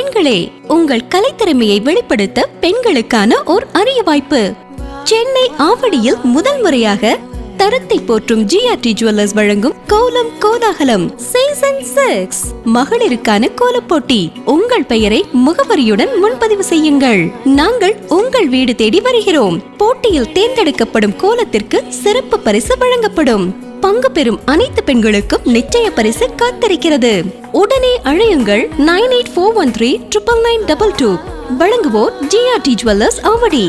பெண்களே, உங்கள் கலைத்திறமையை வெளிப்படுத்த பெண்களுக்கான ஓர் அரிய வாய்ப்பு. சென்னை ஆவடியில் முதல் முறையாக தரத்தை போற்றும் ஜிஆர்டி ஜுவல்லர்ஸ் வழங்கும் கோலம் கோலாகலம் சீசன் 6 மகளிருக்கான கோலப் போட்டி. உங்கள் பெயரை முகவரியுடன் முன்பதிவு செய்யுங்கள். நாங்கள் உங்கள் வீடு தேடி வருகிறோம். போட்டியில் தேர்ந்தெடுக்கப்படும் கோலத்திற்கு சிறப்பு பரிசு வழங்கப்படும். பங்கு பெறும் அனைத்து பெண்களுக்கும் நிச்சய பரிசு காத்திருக்கிறது. உடனே அழையுங்கள் 9841399922. வழங்குவோர் ஜிஆர்டி ஜுவல்லர்ஸ் ஆவடி.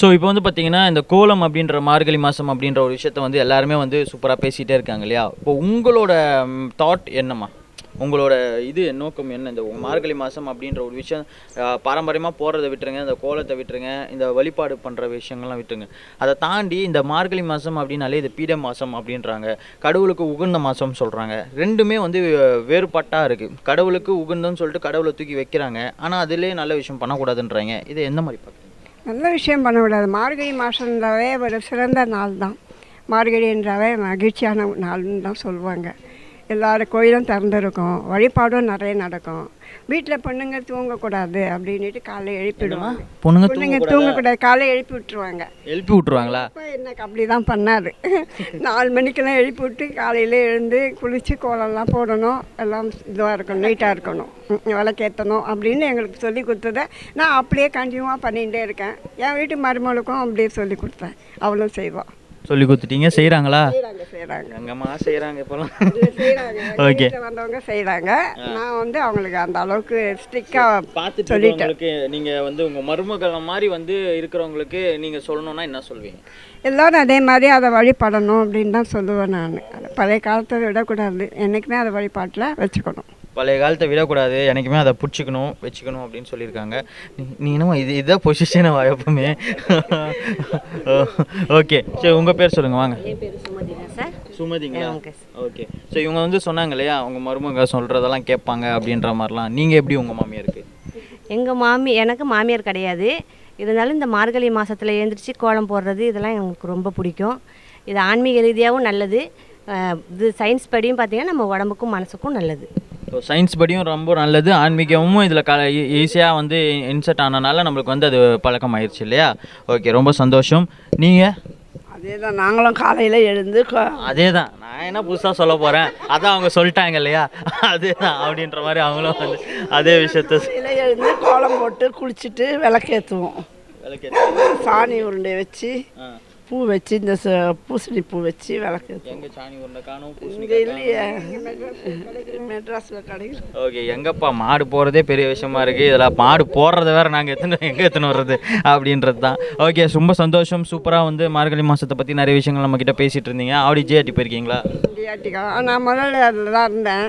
ஸோ இப்போ வந்து பார்த்தீங்கன்னா இந்த கோலம் அப்படின்ற மார்கழி மாதம் அப்படின்ற ஒரு விஷயத்த வந்து எல்லாருமே வந்து சூப்பராக பேசிகிட்டே இருக்காங்க இல்லையா? இப்போ உங்களோட தாட் என்னம்மா? உங்களோட நோக்கம் என்ன? இந்த மார்கழி மாதம் அப்படின்ற ஒரு விஷயம் பாரம்பரியமாக போகிறத விட்டுருங்க, இந்த கோலத்தை விட்டுருங்க, இந்த வழிபாடு பண்ணுற விஷயங்கள்லாம் விட்டுருங்க. அதை தாண்டி இந்த மார்கழி மாதம் அப்படின்னாலே இது பீட மாதம் அப்படின்றாங்க, கடவுளுக்கு உகந்த மாதம் சொல்கிறாங்க. ரெண்டுமே வந்து வேறுபட்டாக இருக்குது. கடவுளுக்கு உகந்தன்னு சொல்லிட்டு கடவுளை தூக்கி வைக்கிறாங்க, ஆனால் அதிலே நல்ல விஷயம் பண்ணக்கூடாதுன்றாங்க. இதை எந்த மாதிரி பார்க்குறீங்க? நல்ல விஷயம் பண்ணக்கூடாது. மார்கழி மாதம்ன்றாவே ஒரு சிறந்த நாள் தான். மார்கழின்றாவே மகிழ்ச்சியான நாள்னு தான் சொல்லுவாங்க. எல்லாரும் கோயிலும் திறந்துருக்கும், வழிபாடும் நிறைய நடக்கும். வீட்டில் பொண்ணுங்க தூங்கக்கூடாது அப்படின்ட்டு காலையில் எழுப்பிடுவாங்க. பொண்ணுங்க தூங்கக்கூடாது, காலையில் எழுப்பி விட்டுருவாங்களா? இப்போ எனக்கு அப்படி தான் பண்ணார். 4 மணிக்கெல்லாம் எழுப்பி விட்டு காலையில் எழுந்து குளித்து கோலம்லாம் போடணும், எல்லாம் இதுவாக இருக்கணும், நீட்டாக இருக்கணும், விளக்கேற்றணும் அப்படின்னு எங்களுக்கு சொல்லி கொடுத்ததை நான் அப்படியே கண்டினியூவாக பண்ணிகிட்டே இருக்கேன். என் வீட்டு மருமகளுக்கும் அப்படியே சொல்லி கொடுத்தேன், அவளும் செய்வாள். சொல்லி கொடுத்துட்டீங்க? செய்கிறாங்களா? செய்கிறாங்க. எங்கம்மா செய்கிறாங்க இப்போலாம்? ஓகே, வந்தவங்க செய்கிறாங்க. நான் வந்து அவங்களுக்கு அந்த அளவுக்கு ஸ்ட்ரிக்டாக பார்த்து சொல்லிட்டேன். நீங்கள் வந்து உங்கள் மருமகள் மாதிரி வந்து இருக்கிறவங்களுக்கு நீங்கள் சொல்லணுன்னா என்ன சொல்வீங்க? எல்லோரும் அதே மாதிரி அதை வழிபடணும் அப்படின்னு தான் சொல்லுவேன் நான். பழைய காலத்தை விடக்கூடாது, என்றைக்குமே அதை வழிபாட்டில் வச்சுக்கணும். பழைய காலத்தை விடக்கூடாது, எனக்குமே அதை பிடிச்சிக்கணும் வச்சுக்கணும் அப்படின்னு சொல்லியிருக்காங்க. நீ என்னமோ இதுதான் பொசிஷனை எப்பவுமே. ஓகே, சரி உங்கள் பேர் சொல்லுங்கள். வாங்க. என் பேர் சுமதிங்க சார். சுமதிங்களா? ஓகே. ஸோ இவங்க வந்து சொன்னாங்க இல்லையா, அவங்க மருமக சொல்கிறதெல்லாம் கேட்பாங்க அப்படின்ற மாதிரிலாம். நீங்கள் எப்படி உங்கள் மாமியாருக்கு? எனக்கு மாமியார் கிடையாது. இருந்தாலும் இந்த மார்கழி மாதத்தில் எழுந்திரிச்சு கோலம் போடுறது இதெல்லாம் எனக்கு ரொம்ப பிடிக்கும். இது ஆன்மீக ரீதியாகவும் நல்லது, இது சயின்ஸ் படியும் பார்த்திங்கன்னா நம்ம உடம்புக்கும் மனசுக்கும் நல்லது. ஸோ சயின்ஸ் படியும் ரொம்ப நல்லது, ஆன்மீகமும் இதில் ஈஸியாக வந்து இன்செர்ட் ஆனனால நம்மளுக்கு வந்து அது பழக்கம் ஆயிடுச்சு இல்லையா? ஓகே, ரொம்ப சந்தோஷம். நீங்கள்? அதே தான், நாங்களும் காலையில் எழுந்து அதே தான், நான் என்ன புதுசாக சொல்ல போகிறேன், அதான் அவங்க சொல்லிட்டாங்க இல்லையா, அதே தான் அப்படின்ற மாதிரி அவங்களும் வந்து அதே விஷயத்த எழுந்து கோலம் போட்டு குளிச்சுட்டு விளக்கேற்றுவோம். சாணி உருண்டை வச்சு பூ வச்சு, இந்த பூசணி பூ வச்சு விளக்கேற்றுவோம். எங்கே சாணி உருண்டை காணும்? இங்கே இல்லையே, மெட்ராஸில் கிடைக்கும். ஓகே, எங்கப்பா மாடு போகிறதே பெரிய விஷயமா இருக்குது, இதில் மாடு போடுறத வேறு நாங்கள் எங்கே எத்தனை வர்றது அப்படின்றது தான். ஓகே, ரொம்ப சந்தோஷம். சூப்பராக வந்து மார்கழி மாதத்தை பற்றி நிறைய விஷயங்கள் நம்மக்கிட்ட பேசிகிட்டு இருந்தீங்க. ஆவடி ஜிஆர்டி போயிருக்கீங்களா? ஜிஆர்டிக்கா நான் முதல்ல அதில் தான் இருந்தேன்.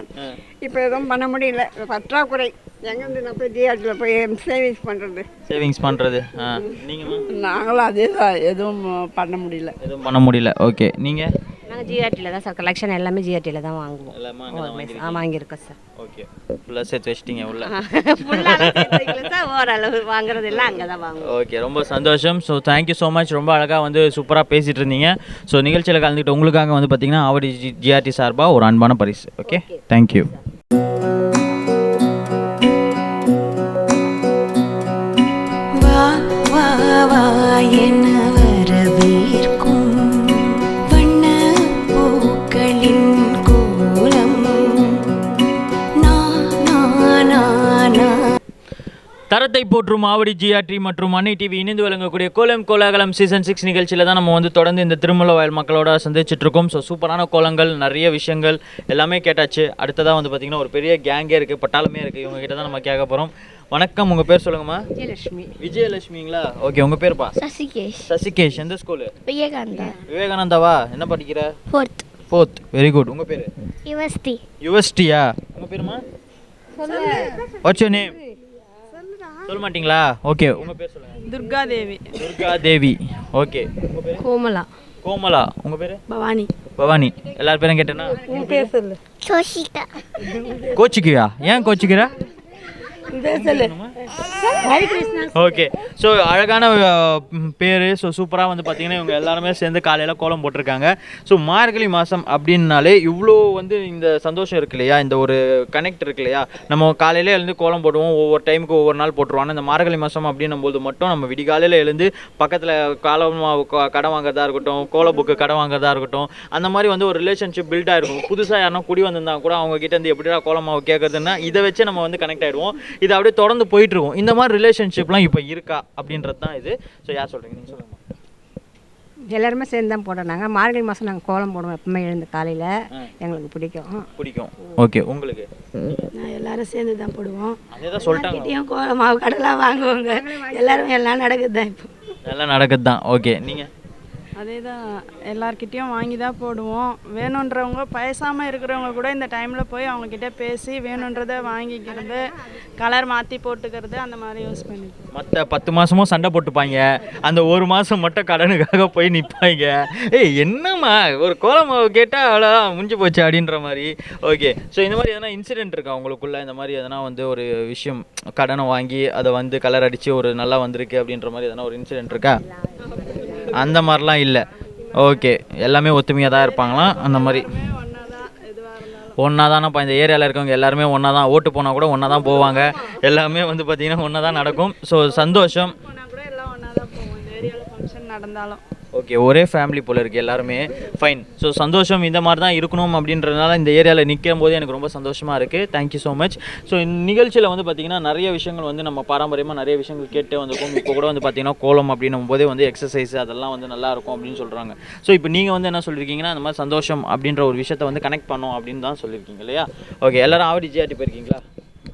இப்போ எதுவும் பண்ண முடியல, பற்றாக்குறை. எங்கேருந்து நான் போய் ஜிஆர்டியில் போய் சேவிங்ஸ் பண்ணுறது. நீங்கள்? நாங்களும் அதே தான், எதுவும் பண்ண முடியல. ஓகே, நீங்கள்? நாங்கள் ஜிஆர்டியில் தான் சார், கலெக்ஷன் எல்லாமே ஜிஆர்டியில் தான் வாங்குவோம். வாங்கியிருக்கோம் சார். ஓகே, ஃபுல்லாக சேர்த்து வச்சிட்டிங்க உள்ள? சார் ஓரளவு வாங்குறது எல்லாம் அங்கே தான் வாங்குவோம். ஓகே, ரொம்ப சந்தோஷம். So thank you so much. ரொம்ப அழகாக வந்து சூப்பராக பேசிகிட்டு இருந்தீங்க. ஸோ நிகழ்ச்சியில் கலந்துக்கிட்டு உங்களுக்காக வந்து பார்த்திங்கன்னா ஆவடி ஜிஆர்டி சார்பாக ஒரு அன்பான பரிசு. Okay, thank you. என்ன வரவேற்கும் வண்ண பூக்களின் கோலம். தரத்தை போற்றும் ஆவடி ஜிஆர்டி மற்றும் அன்னை டிவி இணைந்து வழங்கக்கூடிய கோலம் கோலாகலம் சீசன் 6 நிகழ்ச்சியில் தான் நம்ம வந்து தொடர்ந்து இந்த திருமல வயல் மக்களோட சந்திச்சுட்டு இருக்கோம். ஸோ சூப்பரான கோலங்கள், நிறைய விஷயங்கள் எல்லாமே கேட்டாச்சு. அடுத்ததாக வந்து பார்த்திங்கன்னா ஒரு பெரிய கேங்கே இருக்குது, பட்டாளமே இருக்குது. இவங்க கிட்ட தான் நம்ம கேட்க போகிறோம். வணக்கம், உங்கள் பேர் சொல்லுங்கம்மா. விஜயலட்சுமி. விஜயலட்சுமிங்களா? ஓகே, உங்கள் பேர்ப்பா? சசிகேஷ். சசிகேஷ். எந்த ஸ்கூலு? விவேகானந்தா. விவேகானந்தாவா? என்ன படிக்கிற? 4th. Very good. உங்கள் பேர்? யுவஸ்தி. யுவஸ்டியா? உங்கள் பேருமா? What's your name? சொல்ல மாட்டீங்களா? ஓகே, உங்கள் பேர் சொல்லுங்கள். துர்காதேவி. துர்காதேவி. ஓகே, உங்கள் பேர்? கோமலா. கோமலா. உங்கள் பேர்? பவானி. பவானி. எல்லார் பேரும் கேட்டேன்னா பேர் சொல்லு. சோஷிகா. கோச்சிக்கியா? ஏன் கோச்சிக்கிறா? ஓகே, ஸோ அழகான பேர். ஸோ சூப்பராக வந்து பார்த்தீங்கன்னா இவங்க எல்லாருமே சேர்ந்து காலையில் கோலம் போட்டிருக்காங்க. ஸோ மார்கழி மாதம் அப்படின்னாலே இவ்வளோ வந்து இந்த சந்தோஷம் இருக்கு இல்லையா, இந்த ஒரு கனெக்ட் இருக்கு இல்லையா. நம்ம காலையில் எழுந்து கோலம் போடுவோம், ஒவ்வொரு டைமுக்கு ஒவ்வொரு நாள் போட்டுருவோம். ஆனால் இந்த மார்கழி மாதம் அப்படின்னும் போது மட்டும் நம்ம விடிகாலையில் எழுந்து பக்கத்தில் காலம் கடை வாங்குறதா இருக்கட்டும், கோல புக்கு கடை வாங்குறதா இருக்கட்டும், அந்த மாதிரி வந்து ஒரு ரிலேஷன்ஷிப் பில்ட் ஆகிருக்கும். புதுசாக யாருன்னா குடி வந்திருந்தா கூட அவங்க கிட்ட இருந்து எப்படிடா கோலமாவை கேட்குறதுன்னா இதை வச்சு நம்ம வந்து கனெக்ட் ஆகிடுவோம். இது அப்படியே தொடர்ந்து போயிட்டு இருக்கும். இந்த மாதிரி ரிலேஷன்ஷிப்லாம் இப்போ இருக்கா அப்படின்றது தான் இது. ஸோ யார் சொல்கிறீங்க? நீங்கள் சொல்லுங்கள். எல்லாருமே சேர்ந்து தான் போடுறோம். நாங்கள் மார்கழி மாதம் நாங்கள் கோலம் போடுவோம் எப்பவுமே எழுந்து காலையில். எங்களுக்கு பிடிக்கும். ஓகே, உங்களுக்கு? நான் எல்லாரும் சேர்ந்து தான் போடுவோம். அதே தான் சொல்லிட்டாங்க. கோலம் மாவு கடைலாம் வாங்குவாங்க. எல்லாரும் எல்லாம் நடக்குது தான் இப்போ. எல்லாம் நடக்குது தான். ஓகே, நீங்கள்? அதே தான், எல்லார்கிட்டேயும் வாங்கி தான் போடுவோம். வேணுன்றவங்க வயசாமல் இருக்கிறவங்க கூட இந்த டைமில் போய் அவங்கக்கிட்ட பேசி வேணுன்றதை வாங்கிக்கிறது, கலர் மாற்றி போட்டுக்கிறது, அந்த மாதிரி யூஸ் பண்ணிப்போம். மற்ற 10 மாதமும் சண்டை போட்டுப்பாங்க, அந்த ஒரு மாதம் மட்டும் கடனுக்காக போய் நிற்பாங்க. என்னம்மா ஒரு கோலமாவை கேட்டால் அவ்வளோதான் முடிஞ்சு போச்சு அப்படின்ற மாதிரி. ஓகே, ஸோ இந்த மாதிரி எதனா இன்சிடென்ட் இருக்கா உங்களுக்குள்ள? இந்த மாதிரி எதனா வந்து ஒரு விஷயம் கடனை வாங்கி அதை வந்து கலர் அடித்து ஒரு நல்லா வந்திருக்கு அப்படின்ற மாதிரி எதனா ஒரு இன்சிடென்ட் இருக்கா? அந்த மாதிரிலாம் இல்லை. ஓகே, எல்லாமே ஒத்துமையாக தான் இருப்பாங்களாம். அந்த மாதிரி ஒன்றா தானப்பா இந்த ஏரியாவில் இருக்கவங்க எல்லாருமே ஒன்றா தான். ஓட்டு போனால் கூட ஒன்றா தான் போவாங்க. எல்லாமே வந்து பார்த்திங்கன்னா ஒன்றா தான் நடக்கும். ஸோ சந்தோஷம். போனால் கூட எல்லாம் ஒன்றா தான் போவோம். இந்த ஏரியாவில் ஃபங்க்ஷன் நடந்தாலும். ஓகே, ஒரே ஃபேமிலி போல் இருக்குது எல்லாருமே. ஃபைன். ஸோ சந்தோஷம். இந்த மாதிரி தான் இருக்கணும் அப்படின்றதுனால இந்த ஏரியாவில் நிற்கும் போது எனக்கு ரொம்ப சந்தோஷமாக இருக்குது. Thank you so much. ஸோ இந்த நிகழ்ச்சியில் வந்து பார்த்திங்கன்னா நிறைய விஷயங்கள் வந்து நம்ம பாரம்பரியமாக நிறைய விஷயங்கள் கேட்டு வந்திருக்கோம். இப்போ கூட வந்து பார்த்திங்கன்னா கோலம் அப்படின்னும் போதே வந்து எக்ஸசைஸ் அதெல்லாம் வந்து நல்லாயிருக்கும் அப்படின்னு சொல்கிறாங்க. ஸோ இப்போ நீங்கள் வந்து என்ன சொல்லியிருக்கீங்கன்னா அந்த மாதிரி சந்தோஷம் அப்படின்ற ஒரு விஷயத்தை வந்து கனெக்ட் பண்ணோம் அப்படின்னு தான் சொல்லியிருக்கீங்க இல்லையா? ஓகே, எல்லோரும் ஆவடி ஜிஆர்டி போயிருக்கீங்களா?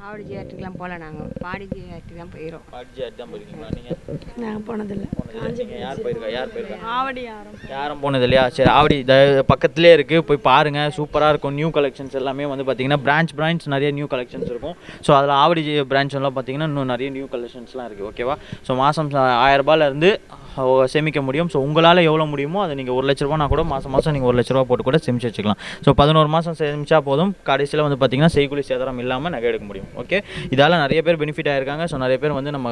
ஆவடி ஜிஆர்டிக்கெலாம் போகல, நாங்கள் பாடி ஜிஆர்டி தான் போயிடும். பாடி ஜிஆர்டி தான் போயிருக்கீங்களா நீங்கள்? நாங்கள் போனதில்லை. யார் போயிருக்கா? ஆவடி யாரும் போனது இல்லையா? சரி, ஆவடி பக்கத்துலேயே இருக்குது, போய் பாருங்கள். சூப்பராக இருக்கும். நியூ கலெக்ஷன்ஸ் எல்லாமே வந்து பார்த்திங்கன்னா பிரான்ச் நிறைய நியூ கலெக்ஷன்ஸ் இருக்கும். ஸோ அதில் ஆவடி பிரான்ச்லாம் பார்த்திங்கன்னா இன்னும் நிறைய நியூ கலெக்ஷன்ஸ்லாம் இருக்குது. ஓகேவா? ஸோ மாதம் 1000 ரூபாயிலேருந்து சேமிக்க முடியும். ஸோ உங்களால் எவ்வளோ முடியுமோ அதை நீங்கள் 1 லட்ச ரூபானா கூட மாதம் நீங்கள் 1 லட்ச ரூபா போட்டு கூட சேமிச்சு வச்சுக்கலாம். ஸோ 11 மாதம் சேமிச்சா போதும். கடைசியில் வந்து பார்த்திங்கன்னா செய்கூலி சேதாரம் இல்லாமல் நகை எடுக்க முடியும். ஓகே, இதால் நிறைய பேர் பெனிஃபிட் ஆகிருக்காங்க. ஸோ நிறைய பேர் வந்து நம்ம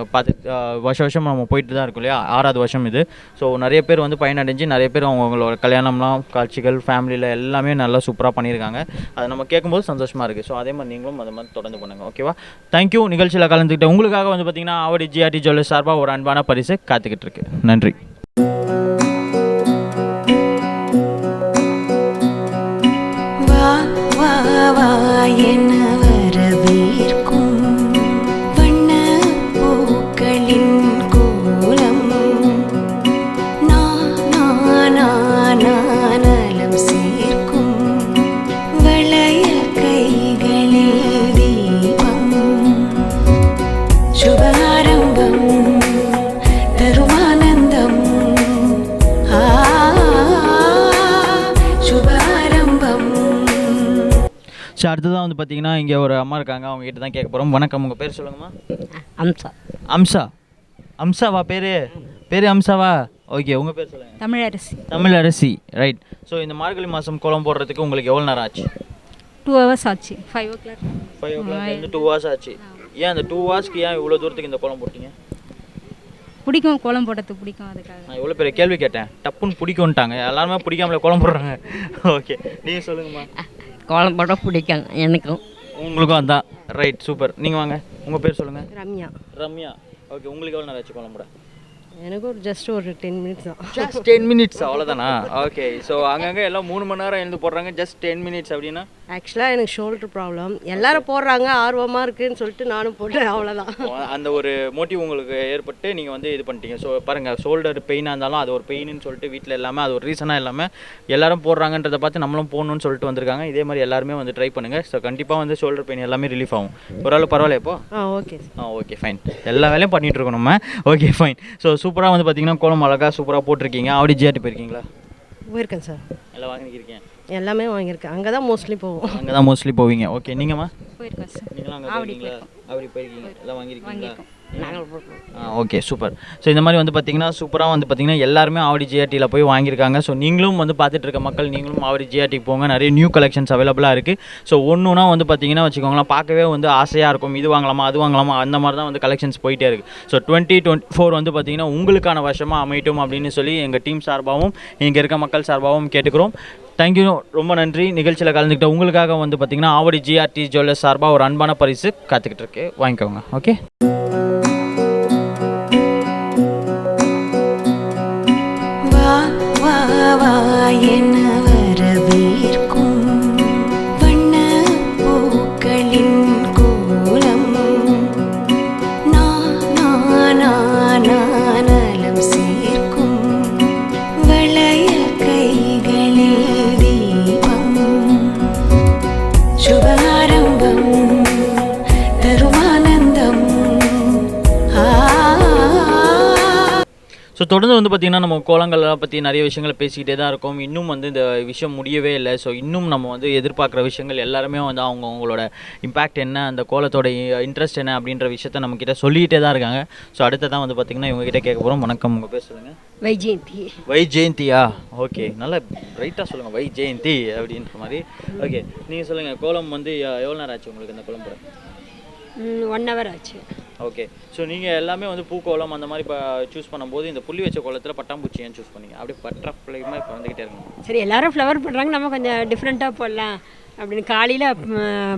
வருஷம் நம்ம போயிட்டு தான் இருக்கோம் இல்லையா? 6வது வருஷம் இது. ஸோ நிறைய பேர் வந்து பயனடைஞ்சு நிறைய பேர் அவங்களோட கல்யாணம்லாம் காட்சிகள் ஃபேமிலியில் எல்லாமே நல்லா சூப்பராக பண்ணியிருக்காங்க. அதை நம்ம கேட்கும்போது சந்தோஷமாக இருக்குது. ஸோ அதே மாதிரி நீங்களும் அதை மாதிரி தொடர்ந்து பண்ணுங்கள். ஓகேவா? தேங்க்யூ. நிகழ்ச்சியில் கலந்துக்கிட்ட உங்களுக்காக வந்து பார்த்திங்கன்னா ஆவடி ஜிஆர்டி ஜுவல்லர்ஸ் சார்பாக ஒரு அன்பான பரிசு காத்துக்கிட்டு இருக்கு. நன்றி. வா வா வா என வரவேற்கும் வண்ண பூக்களின் கோலம் நானம் சேர்க்கும் வளையல் கைகளில் தீபம் சுபாரம்பம் தருமானந்தம் சுபாரம்பம். ஸோ அடுத்ததான் வந்து பார்த்தீங்கன்னா இங்கே ஒரு அம்மா இருக்காங்க, அவங்க கிட்ட தான் கேட்க போகிறோம். வணக்கம், உங்கள் பேர் சொல்லுங்கம்மா. அம்சா. அம்சாவா? பேர் அம்சாவா? ஓகே, உங்கள் பேர் சொல்லுங்கள். தமிழரசி. ரைட். ஸோ இந்த மார்கழி மாதம் கோலம் போடுறதுக்கு உங்களுக்கு எவ்வளோ நேரம் ஆச்சு? 2 hours ஆச்சு. 5 o'clock. 5 o'clock இருந்து 2 hours ஆச்சு. ஏன் அந்த 2 hours-க்கு ஏன் இவ்வளோ தூரத்துக்கு இந்த கோலம் போட்டீங்க? பிடிக்கும், கோலம் போடுறதுக்கு பிடிக்கும், அதுக்காக. நான் எவ்வளோ பெரிய கேள்வி கேட்டேன், டப்புன்னு பிடிக்கும்ட்டாங்க. எல்லாருமே பிடிக்காமல கோலம் போடுறாங்க. ஓகே, நீங்கள் சொல்லுங்கம்மா. கோலம் போட பிடிக்கும் எனக்கும். உங்களுக்கும் அதான். Right, super. நீங்கள் வாங்க, உங்கள் பேர் சொல்லுங்கள். ரம்யா. ரம்யா. ஓகே, உங்களுக்கு எவ்வளோ நேரம் ஆச்சு கோலம் போட? எனக்கு ஒரு ஜஸ்ட் ஒரு 10 மினிட்ஸ் தான். ஜஸ்ட் 10 மினிட்ஸ் அவ்வளோதானா? ஓகே. ஸோ அங்கங்கே எல்லாம் 3 மணி நேரம் எழுந்து போடுறாங்க, ஜஸ்ட் 10 மினிட்ஸ் அப்படின்னா? ஆக்சுவலாக எனக்கு ஷோல்டர் ப்ராப்ளம், எல்லாரும் போடுறாங்க ஆர்வமாக இருக்குதுன்னு சொல்லிட்டு நானும் போட்டேன், அவ்வளோதான். அந்த ஒரு மோட்டிவ் உங்களுக்கு ஏற்பட்டு நீங்கள் வந்து இது பண்ணிட்டீங்க. ஸோ பாருங்கள், ஷோல்டர் பெயினாக இருந்தாலும் அது ஒரு பெயின்னு சொல்லிட்டு வீட்டில் இல்லாமல் அது ஒரு ரீசனாக இல்லாமல் எல்லாரும் போடுறாங்கன்றதை பார்த்து நம்மளும் போடணும்னு சொல்லிட்டு வந்திருக்காங்க. இதே மாதிரி எல்லாருமே வந்து ட்ரை பண்ணுங்கள். ஸோ கண்டிப்பாக வந்து ஷோல்டர் பெயின் எல்லாமே ரிலீஃப் ஆகும். ஓரளவு பரவாயில்ல இப்போ? ஓகே. Okay fine. எல்லா வேலையும் பண்ணிகிட்டு இருக்கோம் நம்ம. Okay fine. ஸோ சூப்பராக வந்து பார்த்தீங்கன்னா கோலம் அழகாக சூப்பராக போட்டிருக்கீங்க. ஆவடி ஜிஆர்டி போயிருக்கீங்களா? போயிருக்கேன் சார். எல்லாம் வாங்கியிருக்கேன்? எல்லாமே வாங்கியிருக்கேன். அங்கே தான் மோஸ்ட்லி போவோம். அங்கே தான் மோஸ்ட்லி போவீங்க. ஓகே. நீங்கம்மா? போயிருக்கோம் சார். நீங்களும் அங்கே போயிருக்கீங்களா? ஆவடி போயிருக்கீங்க? எல்லாம் வாங்கியிருக்கீங்களா? நாங்கள் ஓகே சூப்பர். ஸோ இந்த மாதிரி வந்து பார்த்தீங்கன்னா சூப்பராக வந்து பார்த்தீங்கன்னா எல்லாருமே ஆவடி ஜிஆர்டியில் போய் வாங்கியிருக்காங்க. ஸோ நீங்களும் வந்து பார்த்துட்டு இருக்க மக்கள் நீங்களும் ஆவடி ஜிஆர்டிக்கு போங்க. நிறைய நியூ கலெக்ஷன்ஸ் அவைலபிளாக இருக்குது. ஸோ ஒன்றுனா வந்து பார்த்தீங்கன்னா வச்சுக்கோங்களேன், பார்க்கவே வந்து ஆசையாக இருக்கும். இது வாங்கலாமா அது வாங்கலாமா அந்த மாதிரி தான் வந்து கலெக்ஷன்ஸ் போயிட்டே இருக்குது. ஸோ 2024 வந்து பார்த்தீங்கன்னா உங்களுக்கான வருஷமாக அமையட்டும் அப்படின்னு சொல்லி எங்கள் டீம் சார்பாகவும் இங்கே இருக்க மக்கள் சார்பாகவும் கேட்டுக்கிறோம். தேங்க்யூ, ரொம்ப நன்றி. நிகழ்ச்சியில் கலந்துக்கிட்ட உங்களுக்காக வந்து பார்த்தீங்கன்னா ஆவடி ஜிஆர்டி ஜுவல்லர்ஸ் சார்பாக ஒரு அன்பான பரிசு காத்துக்கிட்டு இருக்கு, வாங்கிக்கோங்க. ஓகே. என வரவேற்கும் வண்ண பூக்களின் கோலம் நலம் சேர்க்கும் வளையல் கைகளில் தீபம் சுபாரம்பம் தருமானந்தம். ஸோ தொடர்ந்து வந்து பார்த்திங்கன்னா நம்ம கோலங்கள்லாம் பற்றி நிறைய விஷயங்களை பேசிக்கிட்டே தான் இருக்கோம். இன்னும் வந்து இந்த விஷயம் முடியவே இல்லை. ஸோ இன்னும் நம்ம வந்து எதிர்பார்க்குற விஷயங்கள் எல்லாருமே வந்து அவங்களோட இம்பேக்ட் என்ன, அந்த கோலத்தோட இன்ட்ரெஸ்ட் என்ன அப்படின்ற விஷயத்த நம்மக்கிட்ட சொல்லிக்கிட்டே தான் இருக்காங்க. ஸோ அடுத்ததான் வந்து பார்த்திங்கன்னா இவங்ககிட்ட கேட்க போகிறோம். வணக்கம், உங்கள் பேர் சொல்லுங்கள். வைஜெயந்தி. வைஜெயந்தியா? ஓகே, நல்லா ரைட்டாக சொல்லுங்கள், வைஜெயந்தி அப்படின்ற மாதிரி. ஓகே, நீங்கள் சொல்லுங்கள், கோலம் வந்து எவ்வளோ நேரம் ஆச்சு உங்களுக்கு இந்த கோலம் போட? 1 hour ஆச்சு. ஓகே. ஸோ நீங்கள் எல்லாமே வந்து பூக்கோலம் அந்த மாதிரி இப்போ சூஸ் பண்ணும்போது இந்த புள்ளி வச்ச கோலத்தில் பட்டாம்பூச்சி ஏன் சூஸ் பண்ணீங்க? அப்படியே பட்டர்ஃப்ளை மாதிரி இப்போ வந்துக்கிட்டே இருக்கணும். சரி, எல்லாரும் ஃப்ளவர் போடுறாங்க, நம்ம கொஞ்சம் டிஃப்ரெண்ட்டாக போடலாம் அப்படின்னு. காலையில்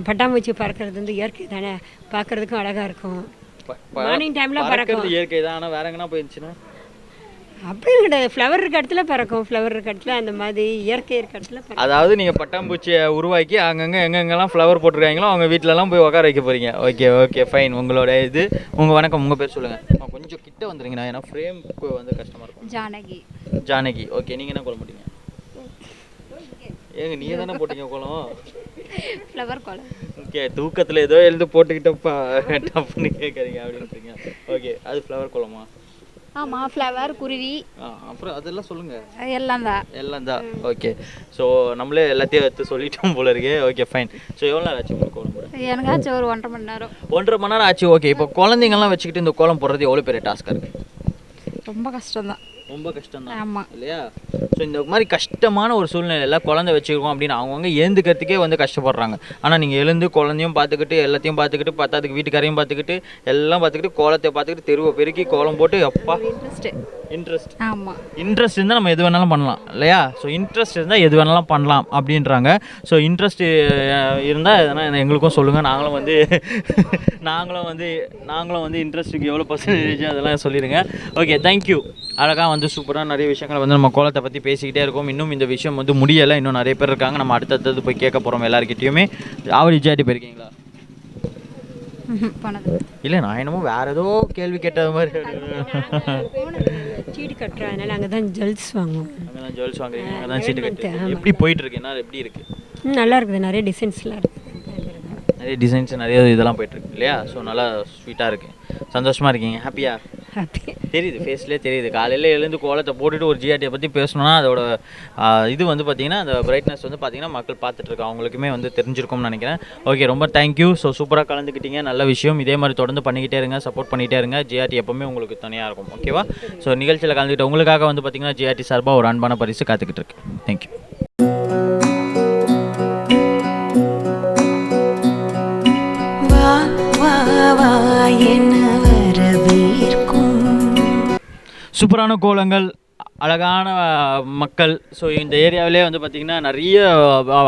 பட்டாம்பூச்சி பறக்கிறது வந்து இயற்கை தானே, பார்க்குறதுக்கும் அழகாக இருக்கும். மார்னிங் டைமில் பறக்கிறது இயற்கை தான். ஆனால் வேற எங்கன்னா போயிருந்துச்சுன்னா அப்படி கிடையாது. ஃப்ளவர் இருக்க இடத்துல பறக்கும், ஃப்ளவர் இருக்க இடத்துல அந்த மாதிரி இயற்கை இருக்க இடத்துல பறக்கும். அதாவது நீங்கள் பட்டாம்பூச்சியை உருவாக்கி அங்கங்கே எங்கெங்கெல்லாம் ஃப்ளவர் போட்டிருக்காங்களோ அவங்க வீட்டிலலாம் போய் உட்கார வைக்க போகிறீங்க. Okay okay fine. உங்களோட இது வணக்கம், உங்கள் பேர் சொல்லுங்கள். கொஞ்சம் கிட்ட வந்துடுங்கண்ணா, ஏன்னா ஃப்ரேமுக்கு வந்து கஷ்டமாக இருக்கும். ஜானகி. ஜானகி. ஓகே, நீங்கள் என்ன கோலம் போட்டீங்க? ஏங்க நீங்கள் தானே போட்டீங்க கோலம்? ஃப்ளவர் கோலம். ஓகே, தூக்கத்தில் ஏதோ எழுந்து போட்டுக்கிட்டப்பா டப்புன்னு கேட்குறீங்க அப்படின்றீங்க. ஓகே, அது ஃப்ளவர் கோலமா? ஆமாம், ஃப்ளவர், குருவி, அப்புறம் அதெல்லாம் சொல்லுங்கள். எல்லாம் தான். ஓகே. ஸோ நம்மளே எல்லாத்தையும் எடுத்து சொல்லிட்டோம் போல இருக்கே. Okay fine. ஸோ எவ்வளோ நேரம் ஆச்சு உங்களுக்கு கோலம் போட? எனக்காச்சும் ஒரு 1.5 மணி நேரம். 1.5 மணி நேரம் ஆச்சு. ஓகே, இப்போ குழந்தைங்கள்லாம் வச்சுக்கிட்டு இந்த கோலம் போடுறது எவ்வளோ பெரிய டாஸ்க்காக இருக்குது? ரொம்ப கஷ்டம்தான். ரொம்ப கஷ்டம் தான். ஆமாம், இல்லையா? ஸோ இந்த மாதிரி கஷ்டமான ஒரு சூழ்நிலையில் குழந்தை வச்சுருக்கோம் அப்படின்னு அவங்கவுங்க எழுந்துக்கிறதுக்கே வந்து கஷ்டப்படுறாங்க. ஆனால் நீங்கள் எழுந்து குழந்தையும் பார்த்துக்கிட்டு எல்லாத்தையும் பார்த்துக்கிட்டு பத்தாதுக்கு வீட்டுக்காரையும் பார்த்துக்கிட்டு எல்லாம் பார்த்துக்கிட்டு கோலத்தை பார்த்துக்கிட்டு தெருவை பெருக்கி கோலம் போட்டு அப்பா இன்ட்ரெஸ்ட். ஆமாம், இன்ட்ரெஸ்ட் இருந்தால் நம்ம எது வேணாலும் பண்ணலாம் இல்லையா? ஸோ இன்ட்ரெஸ்ட் இருந்தால் எது வேணாலும் பண்ணலாம் அப்படின்றாங்க. ஸோ இன்ட்ரெஸ்ட் இருந்தால் எதனா எங்களுக்கும் சொல்லுங்கள். நாங்களும் வந்து இன்ட்ரெஸ்ட்டுக்கு எவ்வளோ பர்சன்டேஜ் அதெல்லாம் சொல்லிடுங்க. Okay, thank you. அழகாக வந்து சூப்பராக நிறைய விஷயங்களை வந்து நம்ம கோலத்தை பற்றி பேசிக்கிட்டே இருக்கோம். இன்னும் இந்த விஷயம் வந்து முடியலை. இன்னும் நிறைய பேர் இருக்காங்க. நம்ம அடுத்தது போய் கேட்க போகிறோம் எல்லாருக்கிட்டையுமே. ஆவடி ஜிஆர்டி போயிருக்கீங்களா? இல்லை, நான் என்னமோ வேற ஏதோ கேள்வி கேட்டது மாதிரி. சீட்டு கட்டுறோம், அதனால அங்கே தான் ஜுவல்ஸ் வாங்குவோம். அங்கே தான் ஜுவல்ஸ் வாங்குறீங்க, அங்கே தான் சீட்டு கட்டு. எப்படி போயிட்டு இருக்கு? என்ன எப்படி இருக்கு? நல்லா இருக்குது, நிறைய டிசைன்ஸ்லாம் இருக்குது. நிறைய டிசைன்ஸ் நிறைய இதெல்லாம் போயிட்டுருக்கு இல்லையா? ஸோ நல்லா ஸ்வீட்டாக இருக்குது. சந்தோஷமாக இருக்கீங்க? ஹாப்பியா? ஹாப்பி தெரியுது, ஃபேஸ்லேயே தெரியுது. காலையில் எழுந்து கோலத்தை போட்டுட்டு ஒரு ஜிஆர்டியை பற்றி பேசணுன்னா அதோட இது வந்து பார்த்திங்கன்னா அந்த பிரைட்னஸ் வந்து பார்த்திங்கன்னா மக்கள் பார்த்துட்ருக்கோம், அவங்களுக்குமே வந்து தெரிஞ்சிருக்கும்னு நினைக்கிறேன். ஓகே, ரொம்ப தேங்க்யூ. ஸோ சூப்பராக கலந்துக்கிட்டீங்க, நல்ல விஷயம். இதே மாதிரி தொடர்ந்து பண்ணிக்கிட்டே இருங்க, சப்போர்ட் பண்ணிகிட்டே இருங்க. ஜிஆர்டி எப்போவுமே உங்களுக்கு தனியாக இருக்கும். ஓகேவா? ஸோ நிகழ்ச்சியில் கலந்துக்கிட்ட உங்களுக்காக வந்து பார்த்திங்கன்னா ஜிஆர்டி சார்பாக ஒரு அன்பான பரிசு காத்துக்கிட்டு இருக்கு. தேங்க்யூ. என வரவேற்கும் சூப்பரான கோலங்கள் அழகான மக்கள். ஸோ இந்த ஏரியாவிலே வந்து பார்த்திங்கன்னா நிறைய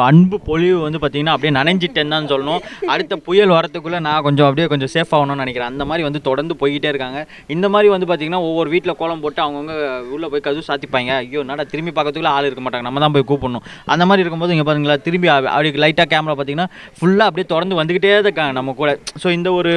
அன்பு பொழிவு வந்து பார்த்திங்கன்னா அப்படியே நனைஞ்சிட்டேன்னு தான் சொல்லணும். அடுத்த புயல் வரத்துக்குள்ளே நான் கொஞ்சம் சேஃப் ஆகணும்னு நினைக்கிறேன். அந்த மாதிரி வந்து தொடர்ந்து போய்கிட்டே இருக்காங்க. இந்த மாதிரி வந்து பார்த்திங்கன்னா ஒவ்வொரு வீட்டில் கோலம் போட்டு அவங்கவுங்க உள்ளே போய் கதவு சாத்திப்பாங்க. ஐயோ என்னடா திரும்பி பார்க்கறதுக்குள்ள ஆள் இருக்க மாட்டாங்க, நம்ம தான் போய் கூப்பிடணும். அந்த மாதிரி இருக்கும்போது இங்கே பாருங்களா திரும்பி அப்படி லைட்டாக கேமரா பார்த்திங்கன்னா ஃபுல்லாக அப்படியே தொடர்ந்து வந்துக்கிட்டே இருக்காங்க நம்ம கூட. ஸோ இந்த ஒரு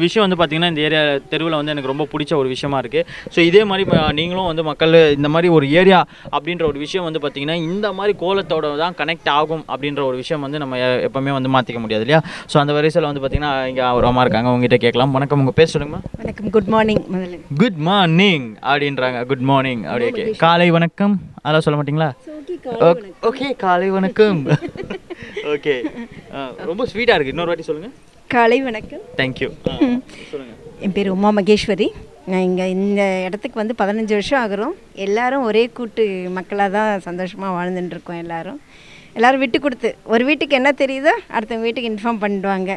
விஷயம் வந்து பார்த்திங்கன்னா இந்த ஏரியா தெருவில் வந்து எனக்கு ரொம்ப பிடிச்ச ஒரு விஷயமா இருக்குது. ஸோ இதே மாதிரி நீங்களும் வந்து மக்கள் இந்த மாதிரி ஒரு ஏரியா அப்படின்ற ஒரு விஷயம் வந்து பார்த்திங்கன்னா இந்த மாதிரி கோலத்தோட தான் கனெக்ட் ஆகும் அப்படின்ற ஒரு விஷயம் வந்து நம்ம எப்போவுமே வந்து மாற்றிக்க முடியாது இல்லையா? ஸோ அந்த வரிசையில் வந்து பார்த்திங்கன்னா இங்கே ஒரு அம்மா இருக்காங்க, உங்ககிட்ட கேட்கலாம். வணக்கம், உங்கள் பேர் சொல்லுங்கம்மா. வணக்கம், குட் மார்னிங். முதல்ல குட் மார்னிங் அப்படின்றாங்க. குட் மார்னிங் அப்படியே காலை வணக்கம் அதெல்லாம் சொல்ல மாட்டிங்களா? ஓகே காலை வணக்கம். ஓகே ரொம்ப ஸ்வீட்டாக இருக்குது, இன்னொரு வாட்டி சொல்லுங்கள். காலை வணக்கம். தேங்க்யூ. சொல்லுங்கள். என் பேர் உமா மகேஸ்வரி. நான் இங்கே இந்த இடத்துக்கு வந்து 15 வருஷம் ஆகிறோம். எல்லோரும் ஒரே கூட்டு மக்களாக தான் சந்தோஷமாக வாழ்ந்துட்டுருக்கோம். எல்லோரும் விட்டு கொடுத்து ஒரு வீட்டுக்கு என்ன தெரியுதோ அடுத்தவங்க வீட்டுக்கு இன்ஃபார்ம் பண்ணிடுவாங்க.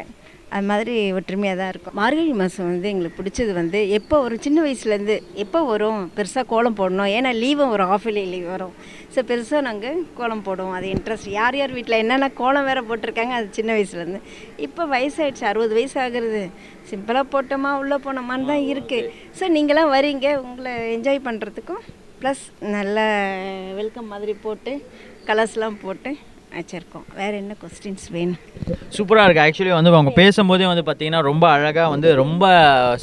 அது மாதிரி ஒற்றுமையாக தான் இருக்கும். மார்கழி மாதம் வந்து எங்களுக்கு பிடிச்சது வந்து எப்போ ஒரு சின்ன வயசுலேருந்து எப்போ வரும் பெருசாக கோலம் போடணும். ஏன்னா லீவும் ஒரு ஆஃப்லி லீவ் வரும். ஸோ பெருசாக நாங்கள் கோலம் போடுவோம். அது இன்ட்ரெஸ்ட். யார் வீட்டில் என்னென்ன கோலம் வேறு போட்டிருக்காங்க அது சின்ன வயசுலேருந்து. இப்போ வயசாகிடுச்சு, 60 வயசு ஆகுறது. சிம்பிளாக போட்டோமா உள்ளே போனோமான்னு தான் இருக்குது. ஸோ நீங்களாம் வரீங்க, உங்களை என்ஜாய் பண்ணுறதுக்கும் ப்ளஸ் நல்ல வெல்கம் மாதிரி போட்டு கலர்ஸ்லாம் போட்டு வச்சுருக்கோம். வேறு என்ன கொஸ்டின்ஸ் வேணும்? சூப்பராக இருக்குது. ஆக்சுவலி வந்து அவங்க பேசும்போதே வந்து பார்த்திங்கன்னா ரொம்ப அழகாக வந்து ரொம்ப